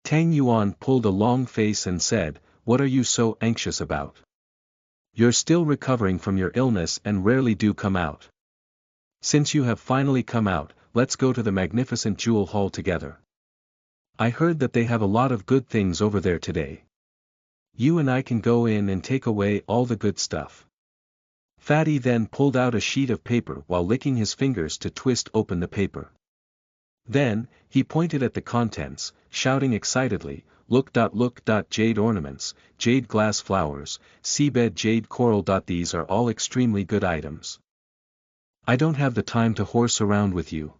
Tang Yuan pulled a long face and said, what are you so anxious about? You're still recovering from your illness and rarely do come out. Since you have finally come out, let's go to the magnificent jewel hall together. I heard that they have a lot of good things over there today. You and I can go in and take away all the good stuff. Fatty then pulled out a sheet of paper while licking his fingers to twist open the paper. Then, he pointed at the contents, shouting excitedly, look, jade ornaments, jade glass flowers, seabed jade coral. These are all extremely good items. I don't have the time to horse around with you.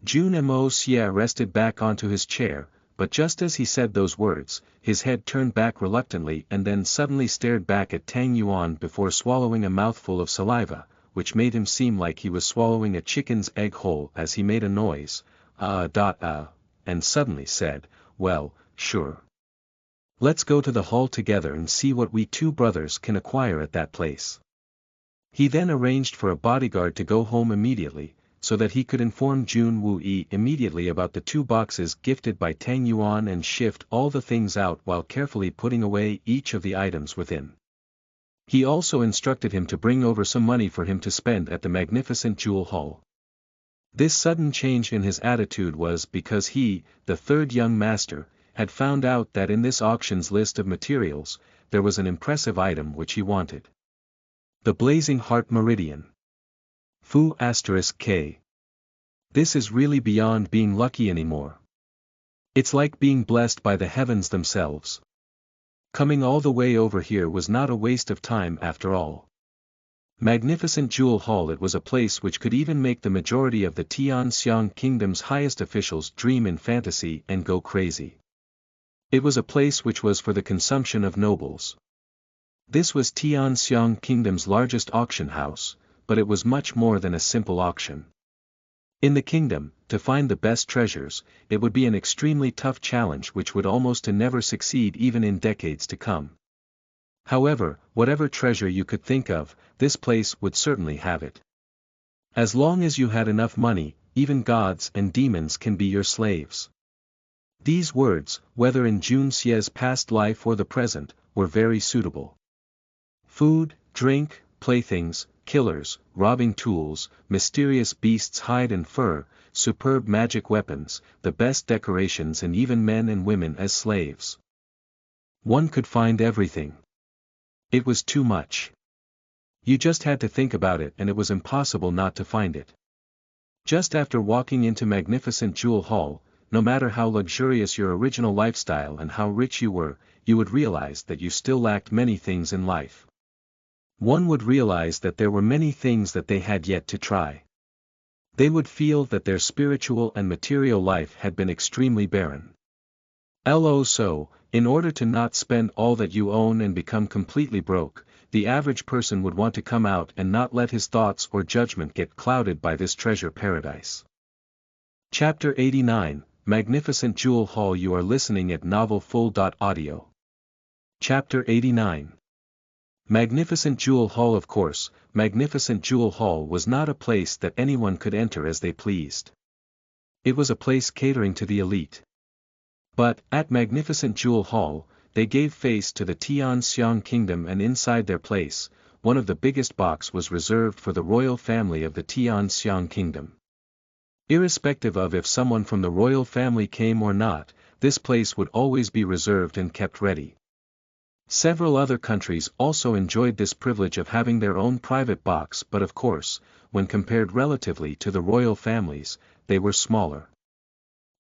Jun Mos rested back onto his chair, but just as he said those words, his head turned back reluctantly and then suddenly stared back at Tang Yuan before swallowing a mouthful of saliva, which made him seem like he was swallowing a chicken's egg whole as he made a noise, and suddenly said, well, sure. Let's go to the hall together and see what we 2 brothers can acquire at that place. He then arranged for a bodyguard to go home immediately, so that he could inform Jun Wu-yi immediately about the 2 boxes gifted by Tang Yuan and shift all the things out while carefully putting away each of the items within. He also instructed him to bring over some money for him to spend at the magnificent jewel hall. This sudden change in his attitude was because he, the third young master, had found out that in this auction's list of materials, there was an impressive item which he wanted. The Blazing Heart Meridian. Fu *K. This is really beyond being lucky anymore. It's like being blessed by the heavens themselves. Coming all the way over here was not a waste of time after all. Magnificent Jewel Hall. It was a place which could even make the majority of the Tianxiang Kingdom's highest officials dream in fantasy and go crazy. It was a place which was for the consumption of nobles. This was Tianxiang Kingdom's largest auction house, but it was much more than a simple auction. In the kingdom, to find the best treasures, it would be an extremely tough challenge which would almost never succeed even in decades to come. However, whatever treasure you could think of, this place would certainly have it. As long as you had enough money, even gods and demons can be your slaves. These words, whether in Jun Xie's past life or the present, were very suitable. Food, drink, playthings, killers, robbing tools, mysterious beasts' hide and fur, superb magic weapons, the best decorations, and even men and women as slaves. One could find everything. It was too much. You just had to think about it and it was impossible not to find it. Just after walking into Magnificent Jewel Hall, no matter how luxurious your original lifestyle and how rich you were, you would realize that you still lacked many things in life. One would realize that there were many things that they had yet to try. They would feel that their spiritual and material life had been extremely barren. So, in order to not spend all that you own and become completely broke, the average person would want to come out and not let his thoughts or judgment get clouded by this treasure paradise. Chapter 89, Magnificent Jewel Hall. You are listening at novelfull.audio. Chapter 89. Magnificent Jewel Hall. Of course, Magnificent Jewel Hall was not a place that anyone could enter as they pleased. It was a place catering to the elite. But, at Magnificent Jewel Hall, they gave face to the Tianxiang Kingdom, and inside their place, one of the biggest boxes was reserved for the royal family of the Tianxiang Kingdom. Irrespective of if someone from the royal family came or not, this place would always be reserved and kept ready. Several other countries also enjoyed this privilege of having their own private box, but of course, when compared relatively to the royal families, they were smaller.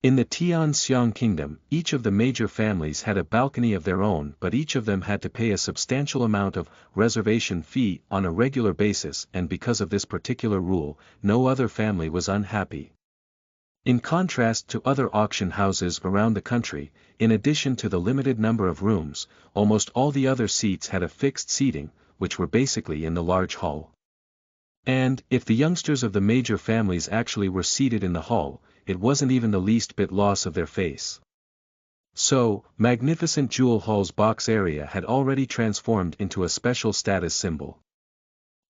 In the Tianxiang Kingdom, each of the major families had a balcony of their own, but each of them had to pay a substantial amount of reservation fee on a regular basis, and because of this particular rule, no other family was unhappy. In contrast to other auction houses around the country, in addition to the limited number of rooms, almost all the other seats had a fixed seating, which were basically in the large hall. And, if the youngsters of the major families actually were seated in the hall, it wasn't even the least bit loss of their face. So, Magnificent Jewel Hall's box area had already transformed into a special status symbol.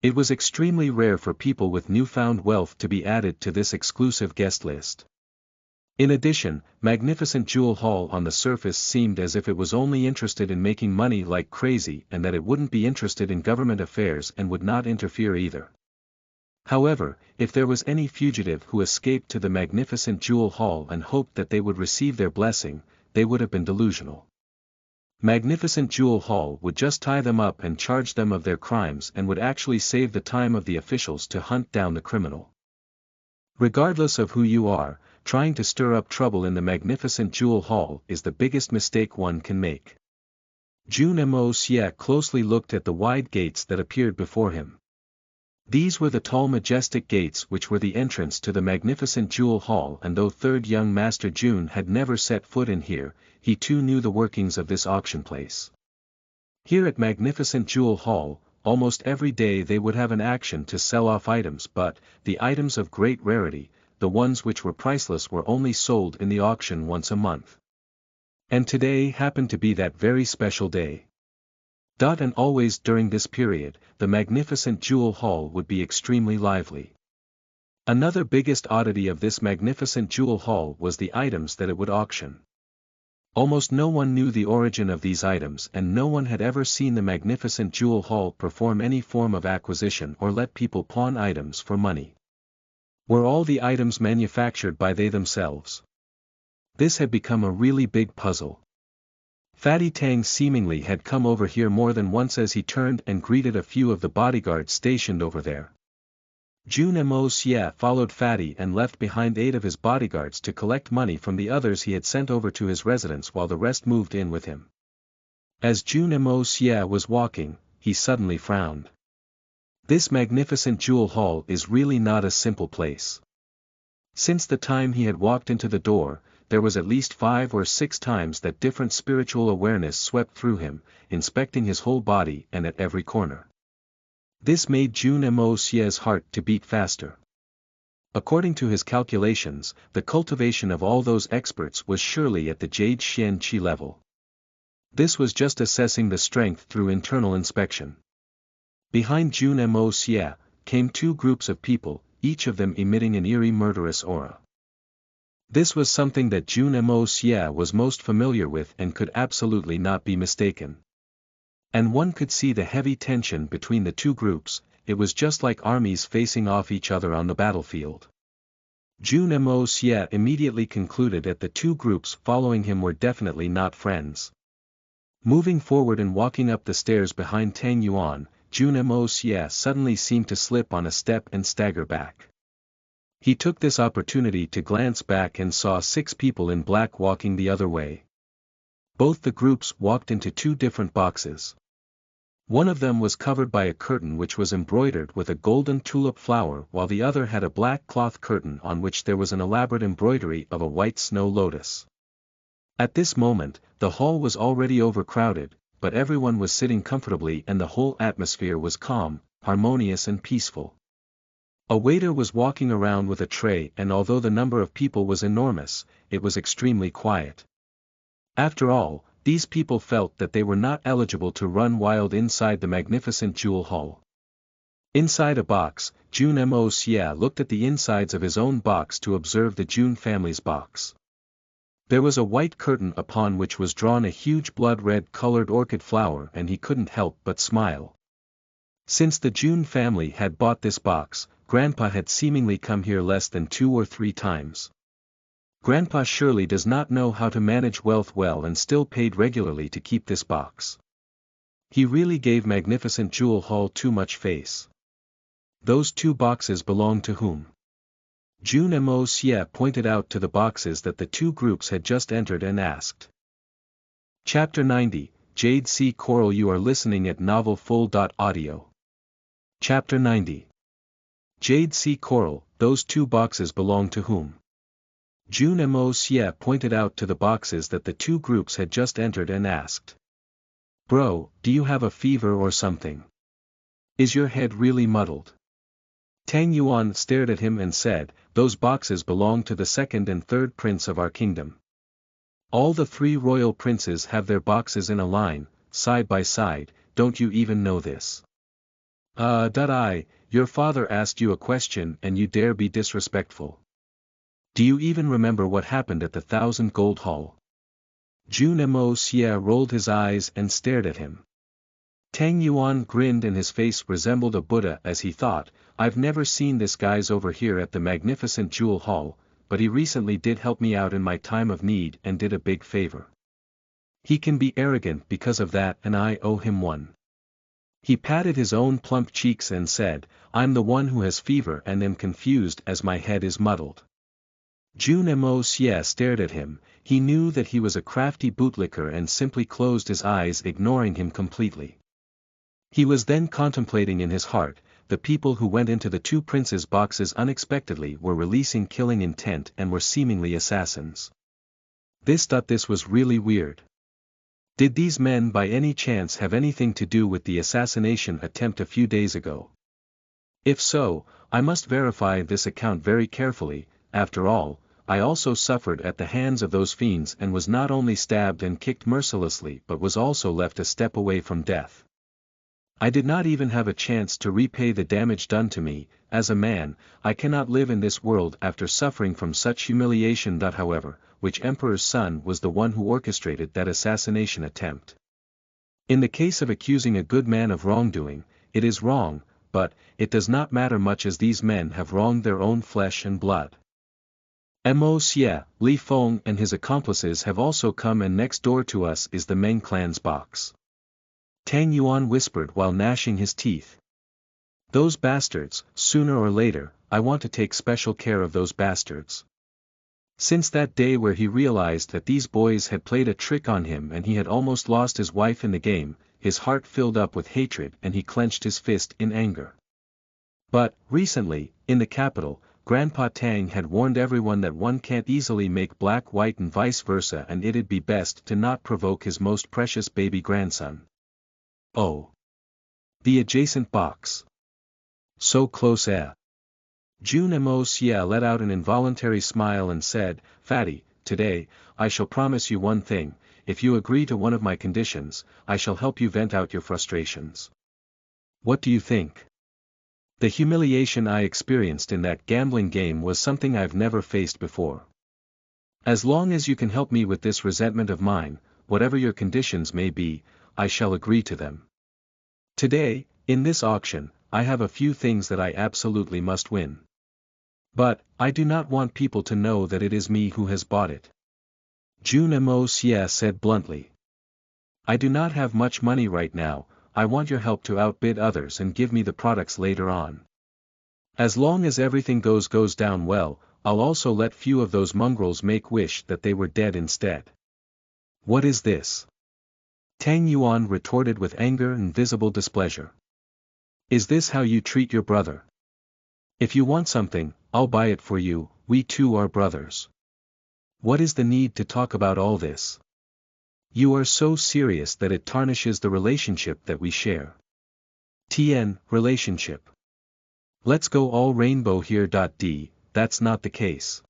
It was extremely rare for people with newfound wealth to be added to this exclusive guest list. In addition, Magnificent Jewel Hall on the surface seemed as if it was only interested in making money like crazy, and that it wouldn't be interested in government affairs and would not interfere either. However, if there was any fugitive who escaped to the Magnificent Jewel Hall and hoped that they would receive their blessing, they would have been delusional. Magnificent Jewel Hall would just tie them up and charge them of their crimes, and would actually save the time of the officials to hunt down the criminal. Regardless of who you are, trying to stir up trouble in the Magnificent Jewel Hall is the biggest mistake one can make. Jun Mo Xie closely looked at the wide gates that appeared before him. These were the tall majestic gates which were the entrance to the Magnificent Jewel Hall, and though third young Master Jun had never set foot in here, he too knew the workings of this auction place. Here at Magnificent Jewel Hall, almost every day they would have an action to sell off items, but, the items of great rarity, the ones which were priceless, were only sold in the auction once a month. And today happened to be that very special day. And always during this period, the Magnificent Jewel Hall would be extremely lively. Another biggest oddity of this Magnificent Jewel Hall was the items that it would auction. Almost no one knew the origin of these items and no one had ever seen the magnificent jewel hall perform any form of acquisition or let people pawn items for money. Were all the items manufactured by they themselves? This had become a really big puzzle. Fatty Tang seemingly had come over here more than once as he turned and greeted a few of the bodyguards stationed over there. Jun Mo Xie followed Fatty and left behind 8 of his bodyguards to collect money from the others he had sent over to his residence while the rest moved in with him. As Jun Mo Xie was walking, he suddenly frowned. This magnificent jewel hall is really not a simple place. Since the time he had walked into the door, there was at least 5 or 6 times that different spiritual awareness swept through him, inspecting his whole body and at every corner. This made Jun Mo Xie's heart to beat faster. According to his calculations, the cultivation of all those experts was surely at the Jade Xian Qi level. This was just assessing the strength through internal inspection. Behind Jun Mo Xie came 2 groups of people, each of them emitting an eerie murderous aura. This was something that Jun Mo Xie was most familiar with and could absolutely not be mistaken. And one could see the heavy tension between the 2 groups. It was just like armies facing off each other on the battlefield. Jun Mo Xie immediately concluded that the 2 groups following him were definitely not friends. Moving forward and walking up the stairs behind Tang Yuan, Jun Mo Xie suddenly seemed to slip on a step and stagger back. He took this opportunity to glance back and saw 6 people in black walking the other way. Both the groups walked into 2 different boxes. One of them was covered by a curtain which was embroidered with a golden tulip flower while the other had a black cloth curtain on which there was an elaborate embroidery of a white snow lotus. At this moment, the hall was already overcrowded, but everyone was sitting comfortably and the whole atmosphere was calm, harmonious and peaceful. A waiter was walking around with a tray and although the number of people was enormous, it was extremely quiet. After all, these people felt that they were not eligible to run wild inside the magnificent jewel hall. Inside a box, Jun Mo Xie looked at the insides of his own box to observe the Jun family's box. There was a white curtain upon which was drawn a huge blood-red colored orchid flower and he couldn't help but smile. Since the Jun family had bought this box, Grandpa had seemingly come here less than 2 or 3 times. Grandpa surely does not know how to manage wealth well and still paid regularly to keep this box. He really gave magnificent jewel hall too much face. Those 2 boxes belong to whom? Jun Mo Xie pointed out to the boxes that the 2 groups had just entered and asked. Chapter 90, Jade Sea Coral. You are listening at novelfull.audio. Chapter 90. Jade Sea Coral, those 2 boxes belong to whom? Jun Mo Xie pointed out to the boxes that the 2 groups had just entered and asked. Bro, do you have a fever or something? Is your head really muddled? Tang Yuan stared at him and said, those boxes belong to the 2nd and 3rd prince of our kingdom. All the 3 royal princes have their boxes in a line, side by side, don't you even know this? Your father asked you a question and you dare be disrespectful. Do you even remember what happened at the 1,000 Gold Hall? Jun Mo Xie rolled his eyes and stared at him. Tang Yuan grinned and his face resembled a Buddha as he thought, I've never seen this guy's over here at the magnificent jewel hall, but he recently did help me out in my time of need and did a big favor. He can be arrogant because of that and I owe him one. He patted his own plump cheeks and said, I'm the one who has fever and am confused as my head is muddled. Jun Mo Xie stared at him. He knew that he was a crafty bootlicker and simply closed his eyes, ignoring him completely. He was then contemplating in his heart, the people who went into the 2 princes' boxes unexpectedly were releasing killing intent and were seemingly assassins. This was really weird. Did these men by any chance have anything to do with the assassination attempt a few days ago? If so, I must verify this account very carefully. After all, I also suffered at the hands of those fiends and was not only stabbed and kicked mercilessly but was also left a step away from death. I did not even have a chance to repay the damage done to me. As a man, I cannot live in this world after suffering from such humiliation. However, which emperor's son was the one who orchestrated that assassination attempt? In the case of accusing a good man of wrongdoing, it is wrong, but it does not matter much as these men have wronged their own flesh and blood. Mo Xie, Li Feng and his accomplices have also come, and next door to us is the Meng clan's box. Tang Yuan whispered while gnashing his teeth. Those bastards, sooner or later, I want to take special care of those bastards. Since that day where he realized that these boys had played a trick on him and he had almost lost his wife in the game, his heart filled up with hatred and he clenched his fist in anger. But, recently, in the capital, Grandpa Tang had warned everyone that one can't easily make black white and vice versa, and it'd be best to not provoke his most precious baby grandson. Oh. The adjacent box. So close June Mo Xie let out an involuntary smile and said, Fatty, today, I shall promise you one thing: if you agree to one of my conditions, I shall help you vent out your frustrations. What do you think? The humiliation I experienced in that gambling game was something I've never faced before. As long as you can help me with this resentment of mine, whatever your conditions may be, I shall agree to them. Today, in this auction, I have a few things that I absolutely must win. But, I do not want people to know that it is me who has bought it. June Mo Xie said bluntly. I do not have much money right now. I want your help to outbid others and give me the products later on. As long as everything goes down well, I'll also let few of those mongrels make wish that they were dead instead. What is this? Tang Yuan retorted with anger and visible displeasure. Is this how you treat your brother? If you want something, I'll buy it for you, we two are brothers. What is the need to talk about all this? You are so serious that it tarnishes the relationship that we share. TN, relationship. Let's go all rainbow here. D, that's not the case.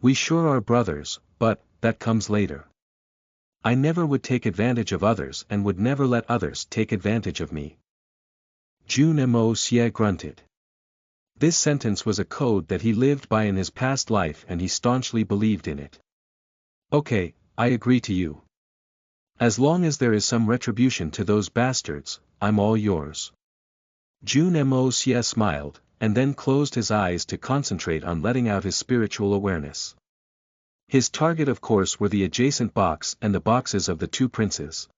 We sure are brothers, but, that comes later. I never would take advantage of others and would never let others take advantage of me. June Mo Xie grunted. This sentence was a code that he lived by in his past life and he staunchly believed in it. Okay, I agree to you. As long as there is some retribution to those bastards, I'm all yours. June Mo Xie smiled, and then closed his eyes to concentrate on letting out his spiritual awareness. His target of course were the adjacent box and the boxes of the two princes.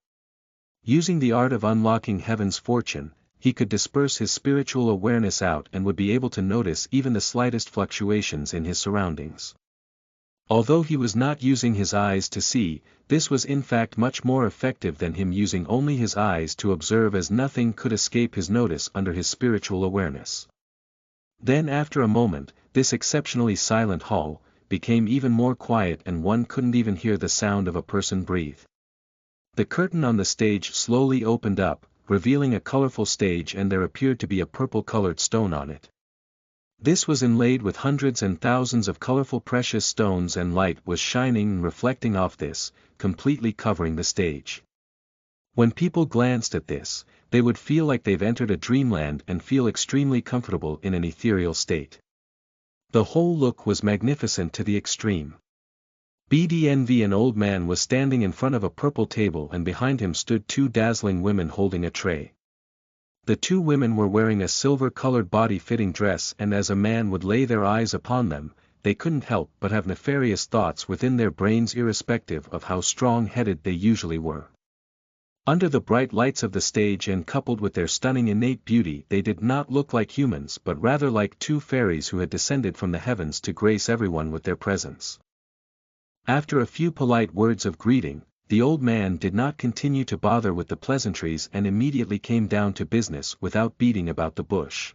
Using the art of unlocking heaven's fortune, he could disperse his spiritual awareness out and would be able to notice even the slightest fluctuations in his surroundings. Although he was not using his eyes to see, this was in fact much more effective than him using only his eyes to observe, as nothing could escape his notice under his spiritual awareness. Then after a moment, this exceptionally silent hall became even more quiet and one couldn't even hear the sound of a person breathe. The curtain on the stage slowly opened up, revealing a colorful stage, and there appeared to be a purple-colored stone on it. This was inlaid with hundreds and thousands of colorful precious stones, and light was shining and reflecting off this, completely covering the stage. When people glanced at this, they would feel like they've entered a dreamland and feel extremely comfortable in an ethereal state. The whole look was magnificent to the extreme. BDNV, an old man was standing in front of a purple table and behind him stood two dazzling women holding a tray. The two women were wearing a silver-colored body-fitting dress, and as a man would lay their eyes upon them, they couldn't help but have nefarious thoughts within their brains, irrespective of how strong-headed they usually were. Under the bright lights of the stage and coupled with their stunning innate beauty, they did not look like humans but rather like two fairies who had descended from the heavens to grace everyone with their presence. After a few polite words of greeting, the old man did not continue to bother with the pleasantries and immediately came down to business without beating about the bush.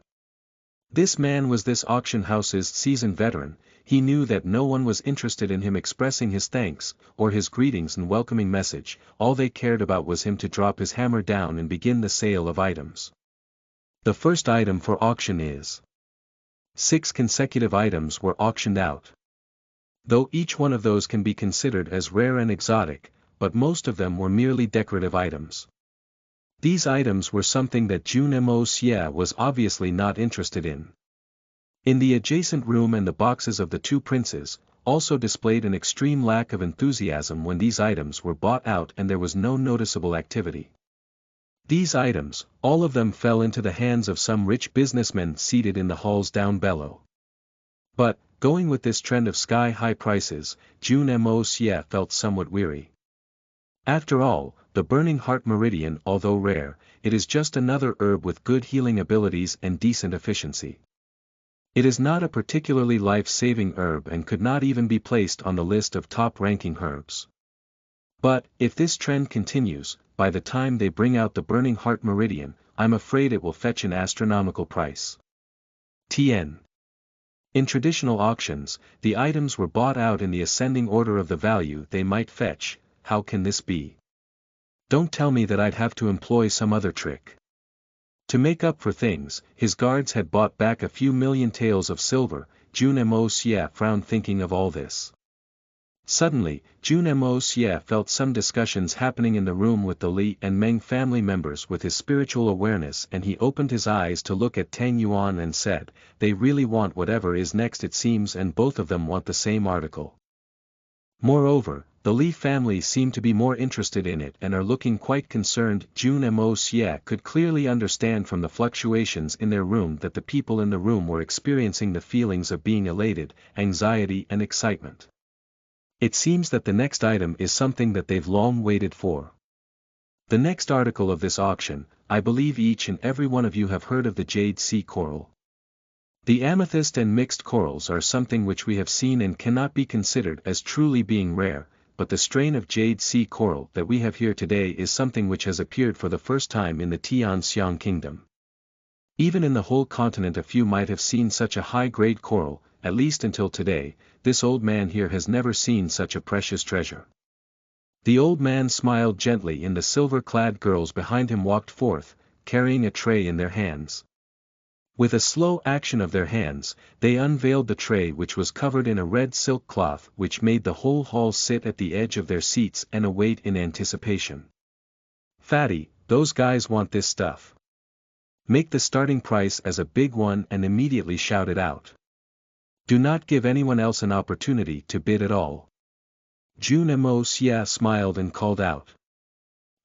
This man was this auction house's seasoned veteran. He knew that no one was interested in him expressing his thanks, or his greetings and welcoming message. All they cared about was him to drop his hammer down and begin the sale of items. The first item for auction is. 6 consecutive items were auctioned out. Though each one of those can be considered as rare and exotic, but most of them were merely decorative items. These items were something that June Mo Xie was obviously not interested in. In the adjacent room and the boxes of the two princes, also displayed an extreme lack of enthusiasm when these items were bought out and there was no noticeable activity. These items, all of them fell into the hands of some rich businessmen seated in the halls down below. But, going with this trend of sky-high prices, June Mo Xie felt somewhat weary. After all, the Burning Heart Meridian, although rare, it is just another herb with good healing abilities and decent efficiency. It is not a particularly life-saving herb and could not even be placed on the list of top-ranking herbs. But, if this trend continues, by the time they bring out the Burning Heart Meridian, I'm afraid it will fetch an astronomical price. TN. In traditional auctions, the items were bought out in the ascending order of the value they might fetch. How can this be? Don't tell me that I'd have to employ some other trick. To make up for things, his guards had bought back a few million taels of silver. June Mo Xie frowned thinking of all this. Suddenly, June Mo Xie felt some discussions happening in the room with the Li and Meng family members with his spiritual awareness, and he opened his eyes to look at Tang Yuan and said, "They really want whatever is next it seems, and both of them want the same article." Moreover, the Li family seem to be more interested in it and are looking quite concerned. June Mo Xie could clearly understand from the fluctuations in their room that the people in the room were experiencing the feelings of being elated, anxiety and excitement. It seems that the next item is something that they've long waited for. The next article of this auction, I believe each and every one of you have heard of the jade sea coral. The amethyst and mixed corals are something which we have seen and cannot be considered as truly being rare, but the strain of jade sea coral that we have here today is something which has appeared for the first time in the Tianxiang kingdom. Even in the whole continent a few might have seen such a high-grade coral, at least until today. This old man here has never seen such a precious treasure. The old man smiled gently and the silver-clad girls behind him walked forth, carrying a tray in their hands. With a slow action of their hands, they unveiled the tray, which was covered in a red silk cloth which made the whole hall sit at the edge of their seats and await in anticipation. "Fatty, those guys want this stuff. Make the starting price as a big one and immediately shout it out. Do not give anyone else an opportunity to bid at all." June Mo Xie smiled and called out.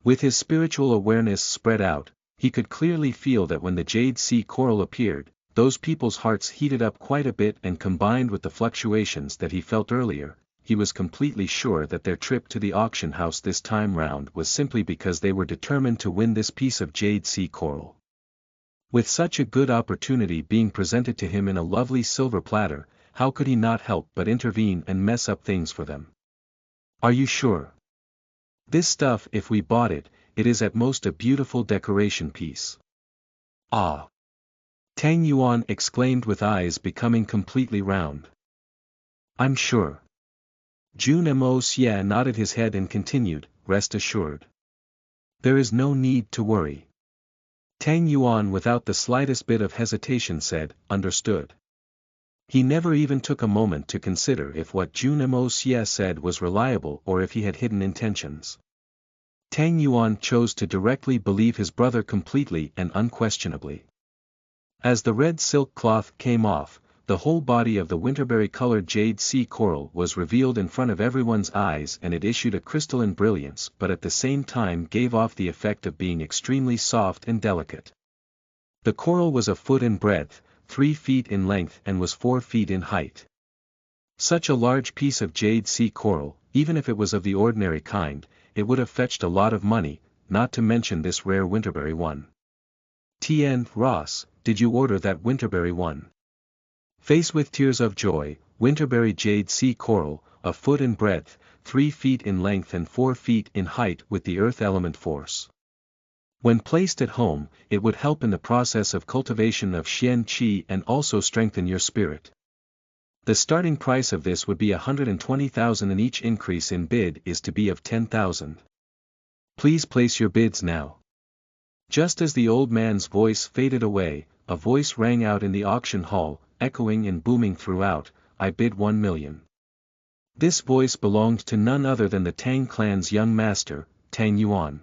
With his spiritual awareness spread out, he could clearly feel that when the jade sea coral appeared, those people's hearts heated up quite a bit, and combined with the fluctuations that he felt earlier, he was completely sure that their trip to the auction house this time round was simply because they were determined to win this piece of jade sea coral. With such a good opportunity being presented to him in a lovely silver platter, how could he not help but intervene and mess up things for them? "Are you sure? This stuff, if we bought it, it is at most a beautiful decoration piece." "Ah!" Tang Yuan exclaimed with eyes becoming completely round. "I'm sure." June Mo Xie nodded his head and continued, "Rest assured. There is no need to worry." Tang Yuan without the slightest bit of hesitation said, "Understood." He never even took a moment to consider if what June Mo Xie said was reliable or if he had hidden intentions. Tang Yuan chose to directly believe his brother completely and unquestionably. As the red silk cloth came off, the whole body of the winterberry-colored jade sea coral was revealed in front of everyone's eyes, and it issued a crystalline brilliance but at the same time gave off the effect of being extremely soft and delicate. The coral was a foot in breadth, 3 feet in length and was 4 feet in height. Such a large piece of jade sea coral, even if it was of the ordinary kind, it would have fetched a lot of money, not to mention this rare winterberry one. "Tien, Ross, did you order that winterberry one?" Face with tears of joy, winterberry jade sea coral, a foot in breadth, 3 feet in length and 4 feet in height with the earth element force. When placed at home, it would help in the process of cultivation of Xian Qi and also strengthen your spirit. The starting price of this would be 120,000 and each increase in bid is to be of 10,000. Please place your bids now. Just as the old man's voice faded away, a voice rang out in the auction hall, echoing and booming throughout, "I bid 1 million. This voice belonged to none other than the Tang clan's young master, Tang Yuan.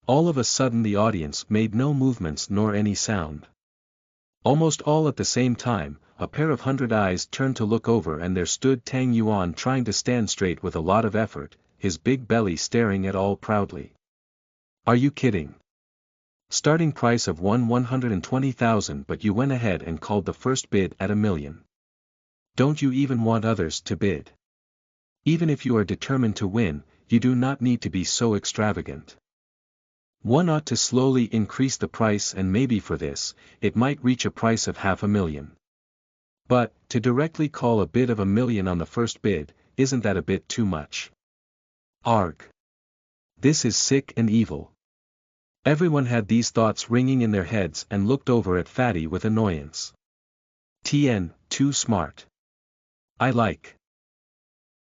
All of a sudden the audience made no movements nor any sound. Almost all at the same time, a pair of 100 eyes turned to look over and there stood Tang Yuan trying to stand straight with a lot of effort, his big belly staring at all proudly. Are you kidding? Starting price of 120,000 but you went ahead and called the first bid at 1 million. Don't you even want others to bid? Even if you are determined to win, you do not need to be so extravagant. One ought to slowly increase the price and maybe for this, it might reach a price of 500,000. But, to directly call a bid of 1 million on the first bid, isn't that a bit too much? Arg. This is sick and evil. Everyone had these thoughts ringing in their heads and looked over at Fatty with annoyance. TN, too smart. I like.